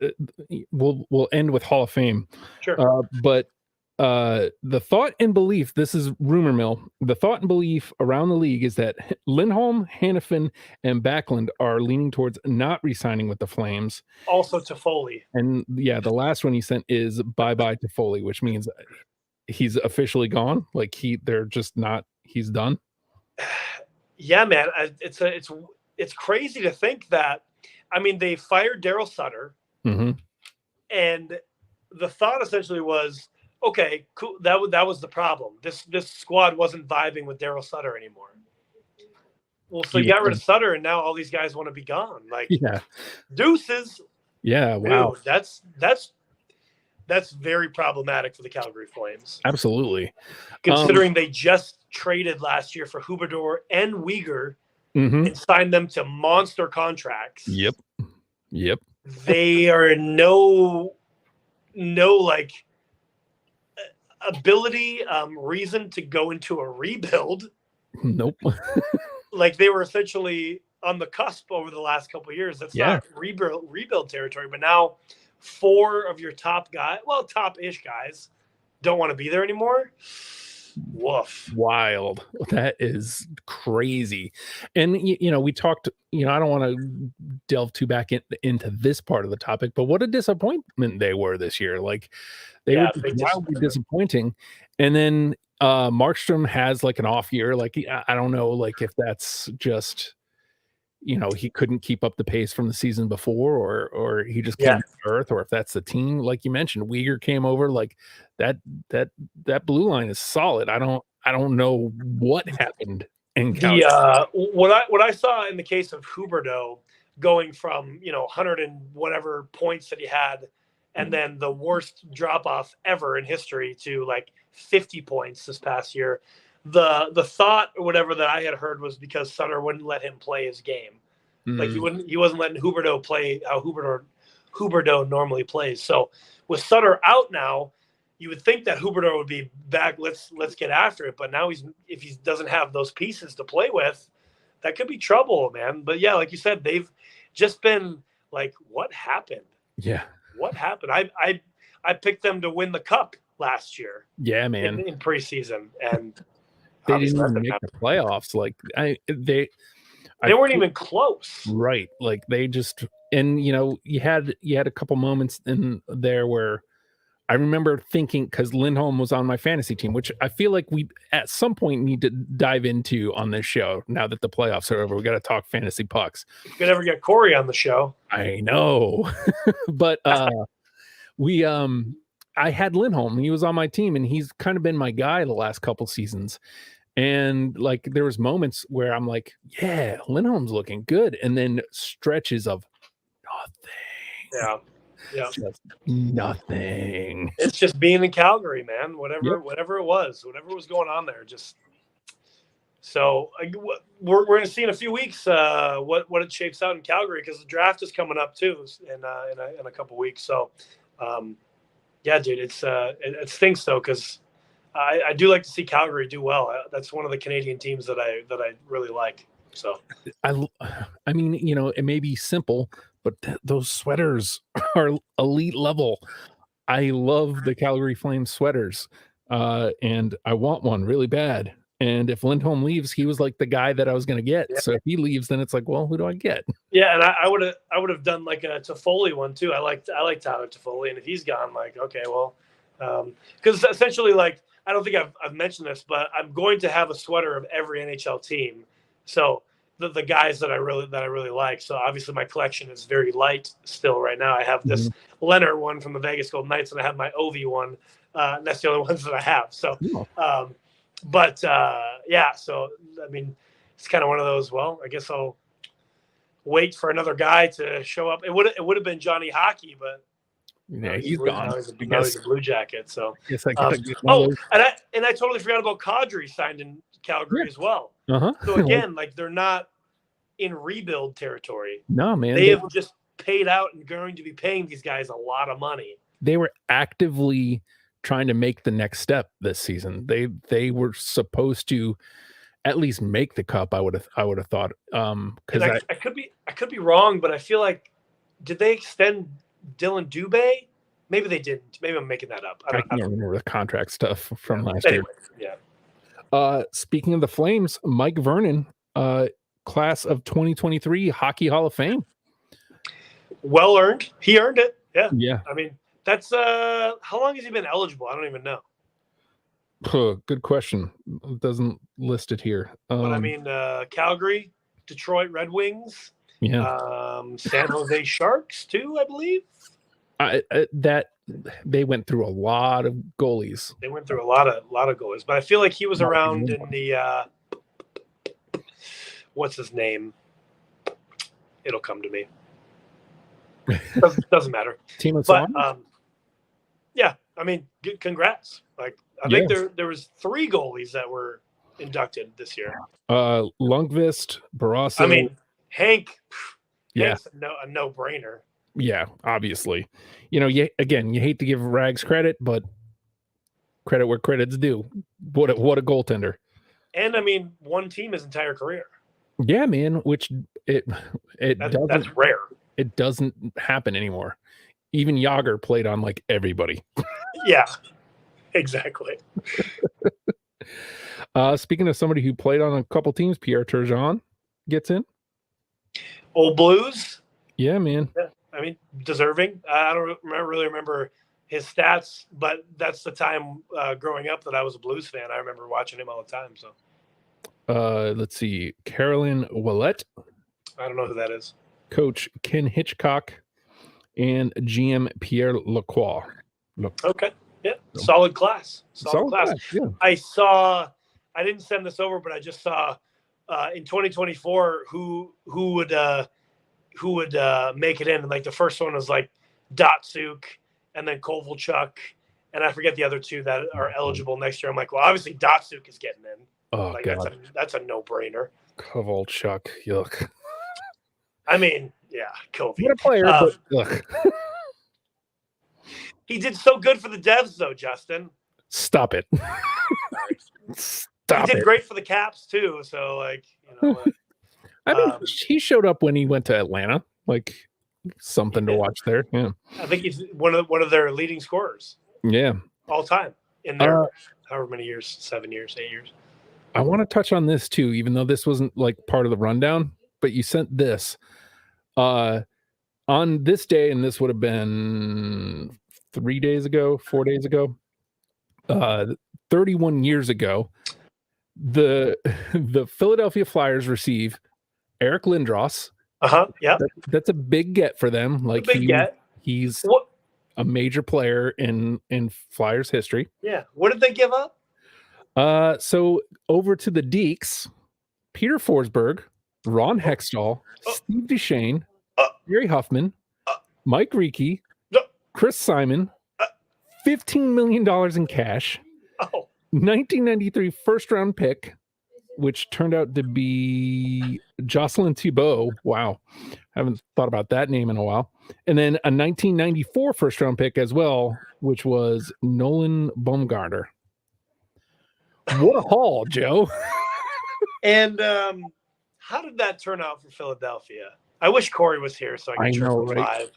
Speaker 2: we'll end with Hall of Fame.
Speaker 1: Sure.
Speaker 2: But the thought and belief, this is rumor mill, the thought and belief around the league is that Lindholm, Hannafin, and Backlund are leaning towards not re-signing with the Flames.
Speaker 1: Also Toffoli.
Speaker 2: And yeah, the last one he sent is bye-bye Toffoli, which means he's officially gone. Like they're just not, he's done.
Speaker 1: Yeah, man. It's crazy to think that, I mean, they fired Daryl Sutter, and the thought essentially was, okay, cool. That was the problem. This squad wasn't vibing with Daryl Sutter anymore. Well, so you got rid of Sutter, and now all these guys want to be gone. Like, deuces.
Speaker 2: Yeah, wow.
Speaker 1: Dude, that's very problematic for the Calgary Flames.
Speaker 2: Absolutely.
Speaker 1: Considering they just traded last year for Huberdor and Uyghur and signed them to monster contracts.
Speaker 2: Yep.
Speaker 1: They are no like ability, reason to go into a rebuild.
Speaker 2: Nope.
Speaker 1: Like they were essentially on the cusp over the last couple of years. That's not rebuild territory. But now 4 of your top-ish guys don't want to be there anymore. Woof.
Speaker 2: Wild. That is crazy. And we talked, I don't want to delve too back into this part of the topic, but what a disappointment they were this year. Like they were wildly disappointing. And then Markstrom has like an off year. Like I don't know, like if that's just he couldn't keep up the pace from the season before, or he just came to earth, or if that's the team, like you mentioned, Uyghur came over. Like that blue line is solid. I don't know what happened in Calgary.
Speaker 1: What I saw in the case of Huberdeau going from 100 and whatever points that he had, and then the worst drop off ever in history to like 50 points this past year. The thought or whatever that I had heard was because Sutter wouldn't let him play his game. Like he wasn't letting Huberdeau play how Huberdeau normally plays. So with Sutter out now, you would think that Huberdeau would be back. Let's get after it. But now if he doesn't have those pieces to play with, that could be trouble, man. But yeah, like you said, they've just been like, what happened?
Speaker 2: Yeah.
Speaker 1: What happened? I picked them to win the cup last year.
Speaker 2: Yeah, man.
Speaker 1: In preseason, and
Speaker 2: they didn't even make the playoffs. Like
Speaker 1: They weren't even close.
Speaker 2: Right. Like they just, and you had a couple moments in there where I remember thinking, because Lindholm was on my fantasy team, which I feel like we at some point need to dive into on this show. Now that the playoffs are over, we got to talk fantasy pucks.
Speaker 1: If we could ever get Corey on the show.
Speaker 2: I know. But I had Lindholm. He was on my team, and he's kind of been my guy the last couple seasons. And like there was moments where I'm like, yeah, Lindholm's looking good, and then stretches of nothing.
Speaker 1: Yeah.
Speaker 2: Just nothing.
Speaker 1: It's just being in Calgary, man. Whatever it was going on there. Just so we're going to see in a few weeks what it shapes out in Calgary, because the draft is coming up too in a couple weeks. So yeah, dude, it stinks though, because I do like to see Calgary do well. That's one of the Canadian teams that I really like. So
Speaker 2: I mean, it may be simple, but those sweaters are elite level. I love the Calgary Flames sweaters, and I want one really bad. And if Lindholm leaves, he was like the guy that I was going to get. Yeah. So if he leaves, then it's like, well, who do I get?
Speaker 1: Yeah, and I would have done like a Toffoli one too. I like Tyler Toffoli, and if he's gone, like, okay, well, because essentially, like, I don't think I've mentioned this, but I'm going to have a sweater of every NHL team. So the guys that I really like. So obviously my collection is very light still right now. I have this Leonard one from the Vegas Golden Knights, and I have my Ovi one. And that's the only ones that I have. So, yeah. So I mean, it's kind of one of those. Well, I guess I'll wait for another guy to show up. It would have been Johnny Hockey, but
Speaker 2: yeah, he's gone.
Speaker 1: Now he's a Blue Jacket. So
Speaker 2: yes, and
Speaker 1: I totally forgot about Kadri signed in Calgary as well. So again, like, they're not in rebuild territory.
Speaker 2: No, man.
Speaker 1: They have just paid out and going to be paying these guys a lot of money.
Speaker 2: They were actively trying to make the next step this season. They were supposed to at least make the cup. I would have thought. Because
Speaker 1: I could be wrong, but I feel like, did they extend Dylan Dubé? Maybe they didn't. Maybe I'm making that up.
Speaker 2: I can't remember the contract stuff from last year.
Speaker 1: Yeah.
Speaker 2: Speaking of the Flames, Mike Vernon, class of 2023 Hockey Hall of Fame.
Speaker 1: Well earned. He earned it. Yeah.
Speaker 2: Yeah.
Speaker 1: I mean, that's how long has he been eligible? I don't even know.
Speaker 2: Good question. It doesn't list it here.
Speaker 1: But I mean, Calgary, Detroit Red Wings, San Jose Sharks too, I believe.
Speaker 2: That they went through a lot of goalies.
Speaker 1: They went through a lot of goalies, but I feel like he was around in the what's his name? It'll come to me. Doesn't matter.
Speaker 2: Team of
Speaker 1: but yeah, I mean, congrats. Like, I think there was 3 goalies that were inducted this year.
Speaker 2: Lundqvist, Barrasso.
Speaker 1: I mean, Hank.
Speaker 2: Yeah,
Speaker 1: Hank's a no-brainer.
Speaker 2: Yeah, obviously. You hate to give Rags credit, but credit where credit's due. What a goaltender.
Speaker 1: And I mean, one team his entire career.
Speaker 2: Yeah, man, which that's
Speaker 1: rare.
Speaker 2: It doesn't happen anymore. Even Yager played on like everybody.
Speaker 1: Yeah, exactly.
Speaker 2: Speaking of somebody who played on a couple teams, Pierre Turgeon gets in.
Speaker 1: Old Blues.
Speaker 2: Yeah, man.
Speaker 1: Yeah. I mean, deserving. I don't really remember his stats, but that's the time growing up that I was a Blues fan. I remember watching him all the time. So,
Speaker 2: let's see, Carolyn Ouellet.
Speaker 1: I don't know who that is.
Speaker 2: Coach Ken Hitchcock and GM Pierre Lacroix.
Speaker 1: Okay, yeah, solid class. Solid class. Yeah. I didn't send this over, but I just saw in 2024 who would make it in. And like the first one was like Datsuk and then Kovalchuk. And I forget the other 2 that are eligible next year. I'm like, well, obviously Datsuk is getting in.
Speaker 2: Oh,
Speaker 1: like,
Speaker 2: God.
Speaker 1: That's a no-brainer.
Speaker 2: Kovalchuk, yuck.
Speaker 1: I mean, yeah, Kobe.
Speaker 2: What a player, but look.
Speaker 1: He did so good for the Devs, though, Justin.
Speaker 2: Stop it. Stop it.
Speaker 1: He did great for the Caps, too. So, like,
Speaker 2: I mean, he showed up when he went to Atlanta. Like, something to watch there. Yeah.
Speaker 1: I think he's one of their leading scorers.
Speaker 2: Yeah.
Speaker 1: All time in their however many years, 7 years, 8 years.
Speaker 2: I want to touch on this, too, even though this wasn't, like, part of the rundown. but you sent this on this day, and this would have been 4 days ago, 31 years ago. The Philadelphia Flyers receive Eric Lindros.
Speaker 1: Yeah.
Speaker 2: That's a big get for them. Like he's a major player in Flyers history.
Speaker 1: Yeah. What did they give up?
Speaker 2: So over to the Deeks, Peter Forsberg, Ron Hextall, Steve Duchesne, Gary Huffman, Mike Reekie, Chris Simon, $15 million in cash, 1993 first-round pick, which turned out to be Jocelyn Thibault. Wow. Haven't thought about that name in a while. And then a 1994 first-round pick as well, which was Nolan Baumgartner. What a haul, Joe.
Speaker 1: And how did that turn out for Philadelphia? I wish Corey was here so I could chirp him live.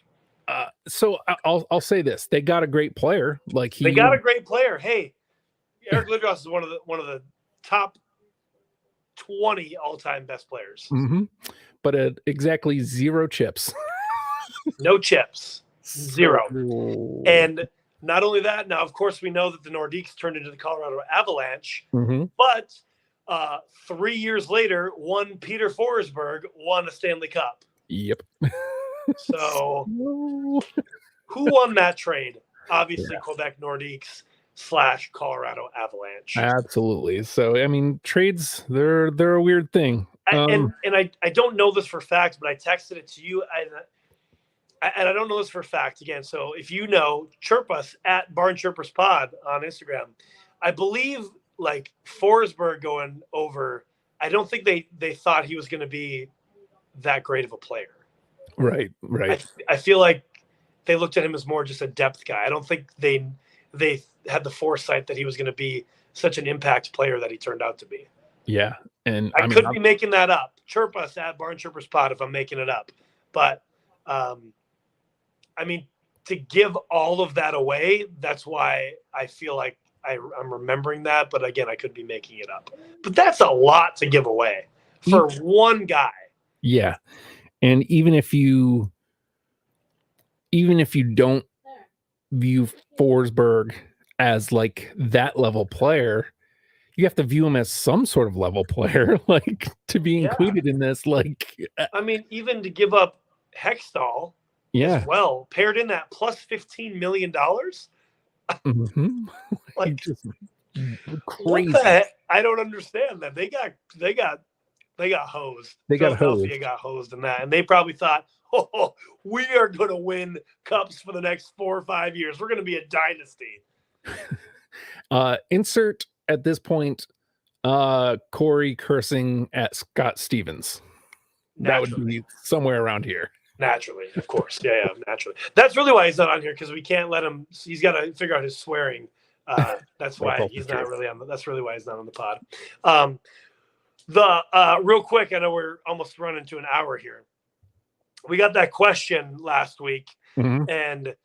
Speaker 2: So I'll say this: they got a great player.
Speaker 1: They got a great player. Hey, Eric Lindros is one of the top 20 all-time best players.
Speaker 2: Mm-hmm. But at exactly 0 chips.
Speaker 1: No chips. 0. And not only that, now of course we know that the Nordiques turned into the Colorado Avalanche, but 3 years later, one Peter Forsberg won a Stanley Cup.
Speaker 2: Yep.
Speaker 1: So who won that trade? Obviously, Quebec Nordiques / Colorado Avalanche.
Speaker 2: Absolutely. So I mean, trades they're a weird thing.
Speaker 1: And I don't know this for fact, but I texted it to you, and I don't know this for fact again. So if you know, chirp us at BarnChirpers Pod on Instagram. I believe like Forsberg going over. I don't think they thought he was going to be that great of a player.
Speaker 2: Right.
Speaker 1: I feel like they looked at him as more just a depth guy. I don't think they had the foresight that he was going to be such an impact player that he turned out to be.
Speaker 2: Yeah. And
Speaker 1: I could be making that up. Chirp us at BarnChirpers Pod if I'm making it up. But I mean, to give all of that away, that's why I feel like I'm remembering that. But again, I could be making it up. But that's a lot to give away for one guy.
Speaker 2: Yeah. And even if you don't view Forsberg as like that level player, you have to view him as some sort of level player, like to be included in this. Like,
Speaker 1: I mean, even to give up Hextall, as well, paired in that plus $15 million. Like,
Speaker 2: just crazy.
Speaker 1: What the heck? I don't understand that. They got hosed. Philadelphia got hosed in that, and they probably thought, "Oh, we are going to win cups for the next 4 or 5 years. We're going to be a dynasty."
Speaker 2: Insert at this point, Corey cursing at Scott Stevens.
Speaker 1: Naturally.
Speaker 2: That would be somewhere around here.
Speaker 1: Naturally, of course. Yeah, naturally. That's really why he's not on here, because we can't let him. He's got to figure out his swearing. That's why he's not really on. That's really why he's not on the pod. Real quick, I know we're almost running to an hour here. We got that question last week, and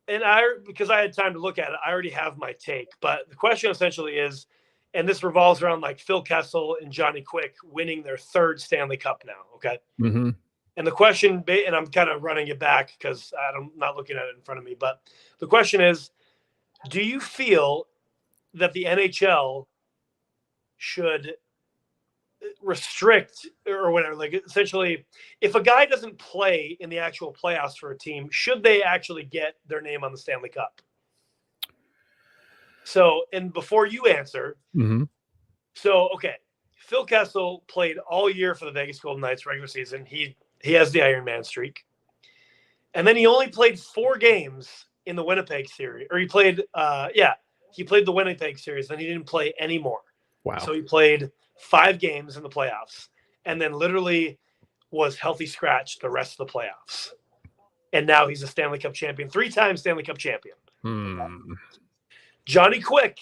Speaker 1: because I had time to look at it, I already have my take. But the question essentially is, and this revolves around like Phil Kessel and Johnny Quick winning their 3rd Stanley Cup now. Okay. And the question, and I'm kind of running it back because I'm not looking at it in front of me, but the question is, do you feel that the NHL should restrict or whatever, like essentially, if a guy doesn't play in the actual playoffs for a team, should they actually get their name on the Stanley Cup? So, and before you answer, so, okay, Phil Kessel played all year for the Vegas Golden Knights regular season. He has the Iron Man streak. And then he only played 4 games in the Winnipeg series. Or he played the Winnipeg series, then he didn't play anymore.
Speaker 2: Wow.
Speaker 1: So he played 5 games in the playoffs and then literally was healthy scratch the rest of the playoffs. And now he's a Stanley Cup champion, 3-time Stanley Cup champion. Johnny Quick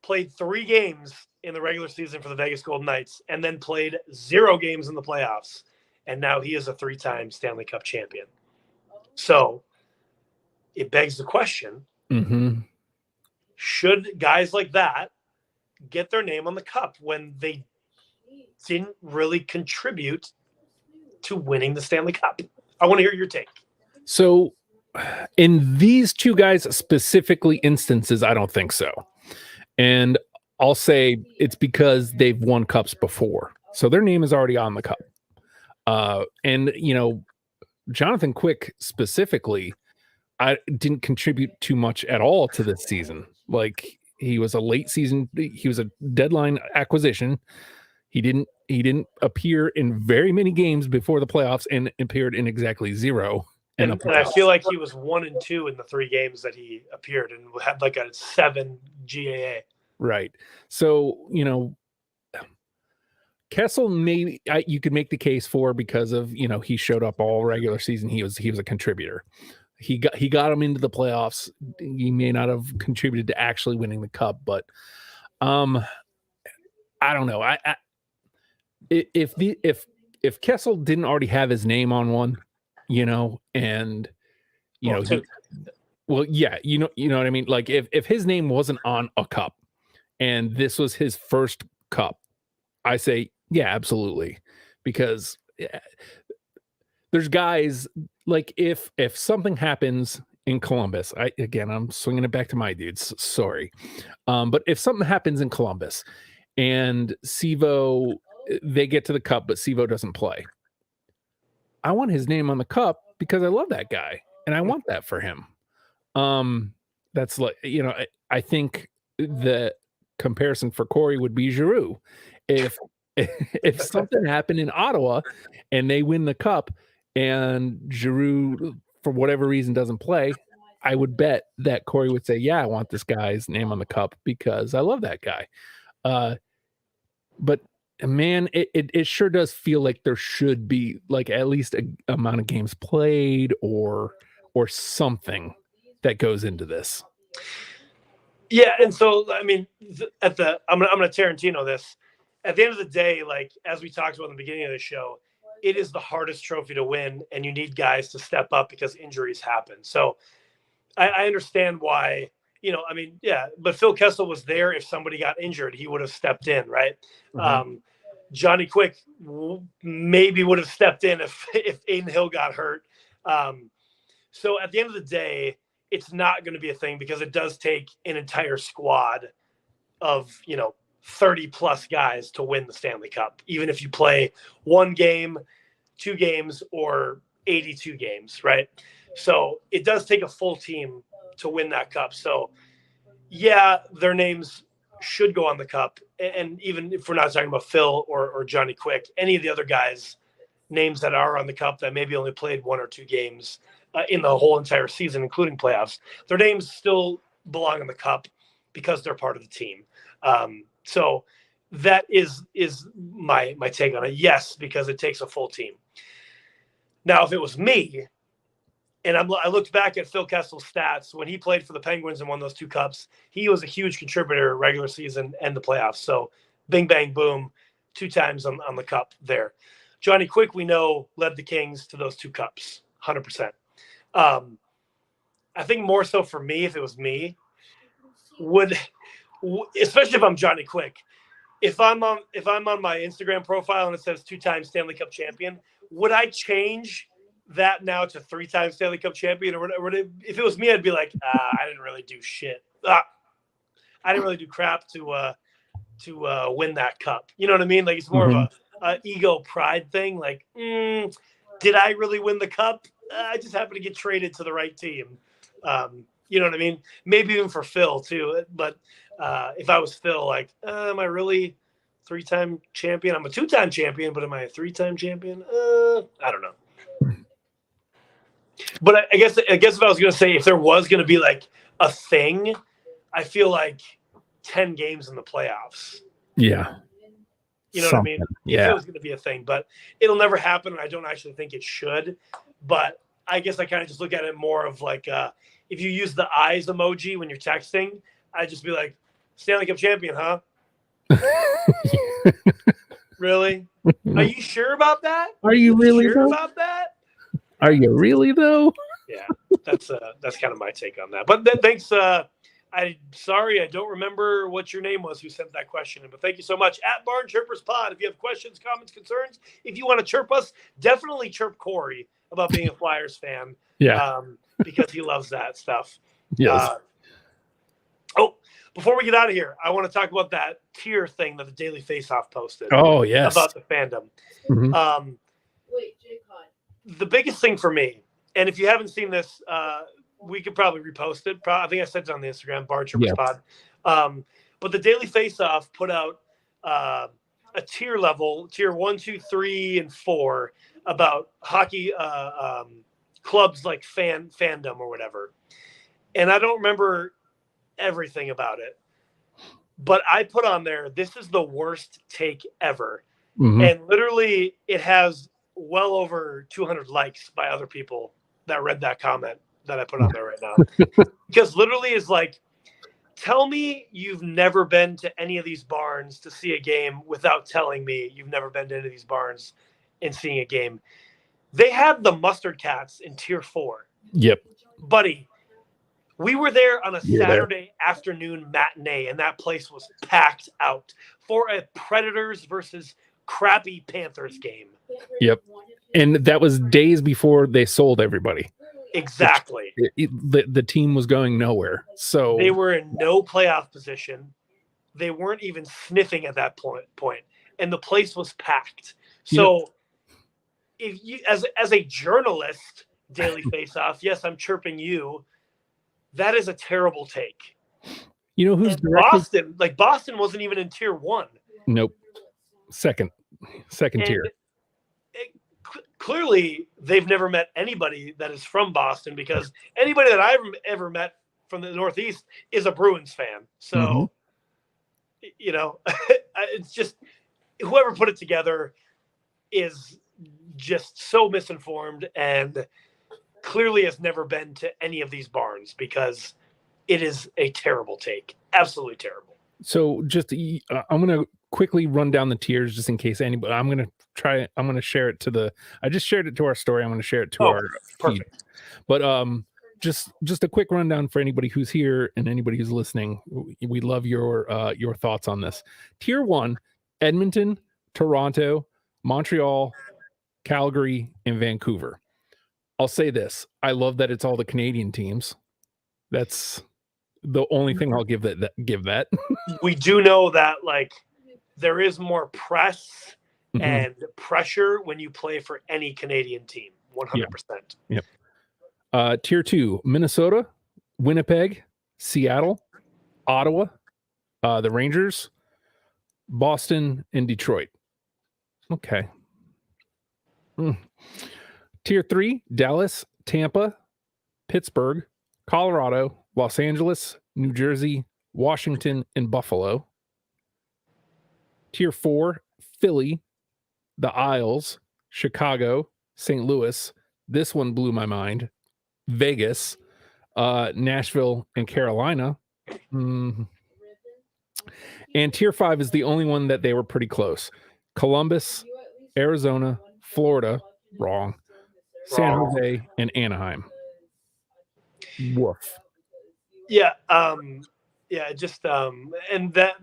Speaker 1: played 3 games in the regular season for the Vegas Golden Knights and then played 0 games in the playoffs. And now he is a 3-time Stanley Cup champion. So it begs the question, should guys like that get their name on the cup when they didn't really contribute to winning the Stanley Cup? I want to hear your take.
Speaker 2: So in these two guys specifically instances, I don't think so. And I'll say it's because they've won cups before. So their name is already on the cup. And, Jonathan Quick specifically, I didn't contribute too much at all to this season. Like, he was a late season, he was a deadline acquisition. He didn't appear in very many games before the playoffs and appeared in exactly 0.
Speaker 1: And I feel like he was 1-2 in the 3 games that he appeared and had like a 7 GAA.
Speaker 2: Right. So, Kessel, maybe you could make the case for, because of, he showed up all regular season. He was a contributor. He got him into the playoffs. He may not have contributed to actually winning the cup, but I don't know. If Kessel didn't already have his name on one, and what I mean? Like, if his name wasn't on a cup and this was his first cup, I say, yeah, absolutely. Because there's guys like, if something happens in Columbus, I'm swinging it back to my dudes. Sorry. But if something happens in Columbus and Sivo, they get to the cup, but Sivo doesn't play, I want his name on the cup because I love that guy and I want that for him. That's like, I think the comparison for Corey would be Giroux. If something happened in Ottawa and they win the cup and Giroux, for whatever reason, doesn't play, I would bet that Corey would say, yeah, I want this guy's name on the cup because I love that guy. But man, it sure does feel like there should be like at least a amount of games played or something that goes into this.
Speaker 1: Yeah, and so I mean, I'm gonna Tarantino this. At the end of the day, like, as we talked about in the beginning of the show, it is the hardest trophy to win, and you need guys to step up because injuries happen. So I understand why, but Phil Kessel was there. If somebody got injured, he would have stepped in, right? Mm-hmm. Johnny Quick maybe would have stepped in if Aiden Hill got hurt. So at the end of the day, it's not going to be a thing because it does take an entire squad of, 30 plus guys to win the Stanley Cup, even if you play 1 game, 2 games, or 82 games, right? So it does take a full team to win that cup. So yeah, their names should go on the cup. And even if we're not talking about Phil or Johnny Quick, any of the other guys' names that are on the cup that maybe only played 1 or 2 games in the whole entire season, including playoffs, their names still belong on the cup because they're part of the team. So that is my take on it. Yes, because it takes a full team. Now, if it was me, and I looked back at Phil Kessel's stats when he played for the Penguins and won those 2 cups, he was a huge contributor regular season and the playoffs. So bing, bang, boom, 2 times on the cup there. Johnny Quick, we know, led the Kings to those 2 cups, 100%. I think more so for me, if it was me, especially if I'm Johnny Quick, if I'm on my Instagram profile and it says 2-time Stanley Cup champion, would I change that now to 3-time Stanley Cup champion? Or if it was me, I'd be like, I didn't really do shit. I didn't really do crap to win that cup. You know what I mean? Like, it's more of a ego pride thing. Like, did I really win the cup? I just happened to get traded to the right team. You know what I mean? Maybe even for Phil too. But if I was Phil, like, am I really 3-time champion? I'm a 2-time champion, but am I a 3-time champion? I don't know. But I guess if I was going to say, if there was going to be like a thing, I feel like 10 games in the playoffs.
Speaker 2: Yeah.
Speaker 1: You know what I mean?
Speaker 2: Yeah.
Speaker 1: If it was going to be a thing, but it'll never happen. And I don't actually think it should. But I guess I kind of just look at it more of like, if you use the eyes emoji when you're texting, I'd just be like, Stanley Cup champion, huh? Really? Are you sure about that?
Speaker 2: Are you really
Speaker 1: sure about that?
Speaker 2: Are you really though?
Speaker 1: Yeah, that's kind of my take on that. But thanks. I I'm sorry, I don't remember what your name was who sent that question in, but thank you so much. At BarnChirpers Pod, if you have questions, comments, concerns, if you want to chirp us, definitely chirp Corey about being a Flyers fan.
Speaker 2: Yeah.
Speaker 1: Because he loves that stuff.
Speaker 2: Yes.
Speaker 1: Before we get out of here, I want to talk about that tier thing that the Daily Faceoff posted.
Speaker 2: Oh, yes.
Speaker 1: About the fandom.
Speaker 2: Mm-hmm.
Speaker 1: Wait, the biggest thing for me, and if you haven't seen this, we could probably repost it. I think I said it on the Instagram, BarnChirpers Pod. But the Daily Faceoff put out a tier level, tier 1, 2, 3, and 4 about hockey clubs like fandom or whatever. And I don't remember everything about it, but I put on there, this is the worst take ever. Mm-hmm. And literally it has well over 200 likes by other people that read that comment that I put on there right now. Because literally is like, tell me you've never been to any of these barns to see a game without telling me you've never been to any of these barns and seeing a game. They had the Mustard Cats in tier 4.
Speaker 2: Yep.
Speaker 1: Buddy, we were there on a Saturday afternoon matinee, and that place was packed out for a Predators versus crappy Panthers game.
Speaker 2: Yep. And that was days before they sold everybody.
Speaker 1: Exactly.
Speaker 2: The team was going nowhere. So
Speaker 1: they were in no playoff position. They weren't even sniffing at that point. And the place was packed. So if you as a journalist, Daily Faceoff, yes, I'm chirping you. That is a terrible take.
Speaker 2: You know who's
Speaker 1: Boston wasn't even in tier 1.
Speaker 2: Nope. Second tier.
Speaker 1: Clearly, they've never met anybody that is from Boston, because anybody that I've ever met from the Northeast is a Bruins fan. So, it's just whoever put it together is just so misinformed and clearly has never been to any of these barns, because it is a terrible take. Absolutely terrible.
Speaker 2: So just, I'm going to quickly run down the tiers just in case anybody, I'm going to share it I just shared it to our story. I'm going to share it to our feed. But just a quick rundown for anybody who's here and anybody who's listening. We love your thoughts on this. Tier 1, Edmonton, Toronto, Montreal, Calgary, and Vancouver. I'll say this. I love that it's all the Canadian teams. That's the only thing I'll give that.
Speaker 1: We do know that there is more press and pressure when you play for any Canadian team. 100%.
Speaker 2: Yep. Tier 2, Minnesota, Winnipeg, Seattle, Ottawa, the Rangers, Boston, and Detroit. Okay. Tier 3, Dallas, Tampa, Pittsburgh, Colorado, Los Angeles, New Jersey, Washington, and Buffalo. Tier 4, Philly, the Isles, Chicago, St. Louis. This one blew my mind. Vegas, Nashville, and Carolina. And Tier 5 is the only one that they were pretty close. Columbus, Arizona, Florida, wrong. San Jose, and Anaheim. Woof.
Speaker 1: Yeah. And that.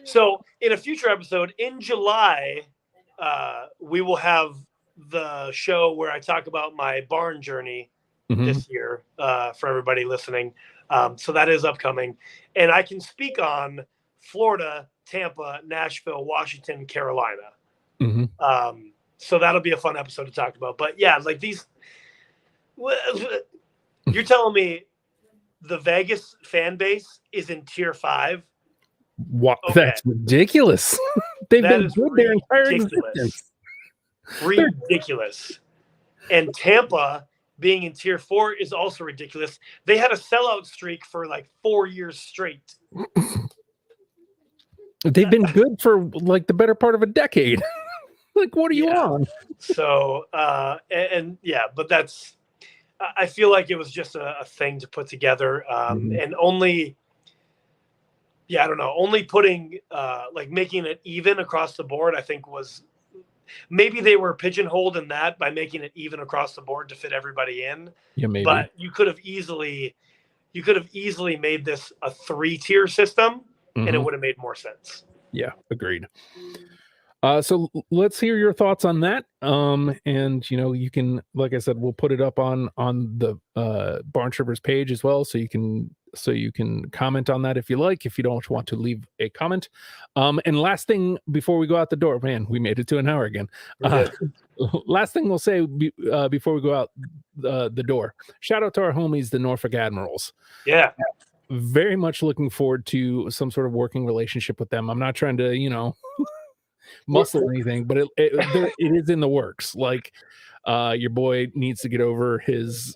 Speaker 1: So in a future episode in July, we will have the show where I talk about my barn journey this year for everybody listening. So that is upcoming, and I can speak on Florida, Tampa, Nashville, Washington, Carolina. So that'll be a fun episode to talk about. But yeah, these, you're telling me the Vegas fan base is in tier 5?
Speaker 2: What? Okay. That's ridiculous. They've been good their entire existence.
Speaker 1: Ridiculous. And Tampa being in tier 4 is also ridiculous. They had a sellout streak for 4 years straight.
Speaker 2: They've been good for the better part of a decade. What are you on?
Speaker 1: So, but that's, I feel like it was just a thing to put together. And only putting, making it even across the board, I think was, maybe they were pigeonholed in that by making it even across the board to fit everybody in.
Speaker 2: Yeah, maybe.
Speaker 1: But you could have easily, you could have easily made this a 3-tier system, and it would have made more sense.
Speaker 2: Yeah, agreed. So let's hear your thoughts on that. And you can, like I said, we'll put it up on the BarnChirpers page as well, so you can comment on that if you like. If you don't want to leave a comment. And last thing before we go out the door, man, we made it to an hour again. Last thing we'll say before we go out the door. Shout out to our homies, the Norfolk Admirals.
Speaker 1: Yeah.
Speaker 2: Very much looking forward to some sort of working relationship with them. I'm not trying to, muscle anything, but it is in the works. Like, your boy needs to get over his,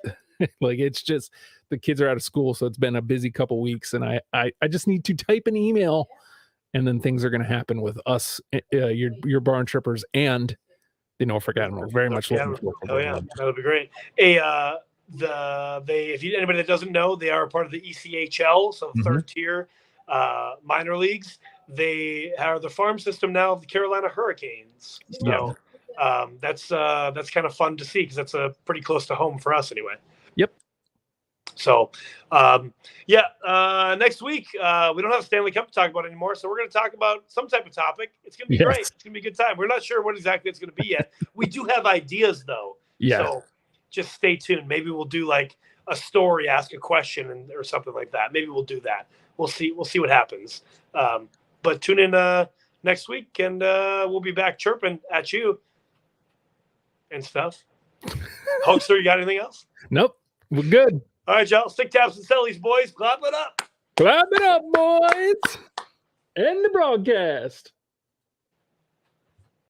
Speaker 2: like, it's just the kids are out of school, so it's been a busy couple weeks, and I just need to type an email, and then things are going to happen with us, your BarnChirpers and the Norfolk Admirals. Very much looking forward to
Speaker 1: yeah, that would be great. Hey, anybody that doesn't know, they are part of the ECHL, so third tier minor leagues. They are the farm system now of the Carolina Hurricanes. So that's kind of fun to see, because that's pretty close to home for us anyway.
Speaker 2: Yep.
Speaker 1: So next week we don't have Stanley Cup to talk about anymore, so we're going to talk about some type of topic. It's going to be great. It's going to be a good time. We're not sure what exactly it's going to be yet. We do have ideas though.
Speaker 2: Yeah.
Speaker 1: So just stay tuned. Maybe we'll do like a story, ask a question, or something like that. Maybe we'll do that. We'll see what happens. But tune in next week, and we'll be back chirping at you and stuff. Hoaxer, you got anything else?
Speaker 2: Nope. We're good.
Speaker 1: All right, y'all. Stick taps and sellies, boys. Clap it up.
Speaker 2: Clap it up, boys. End the broadcast.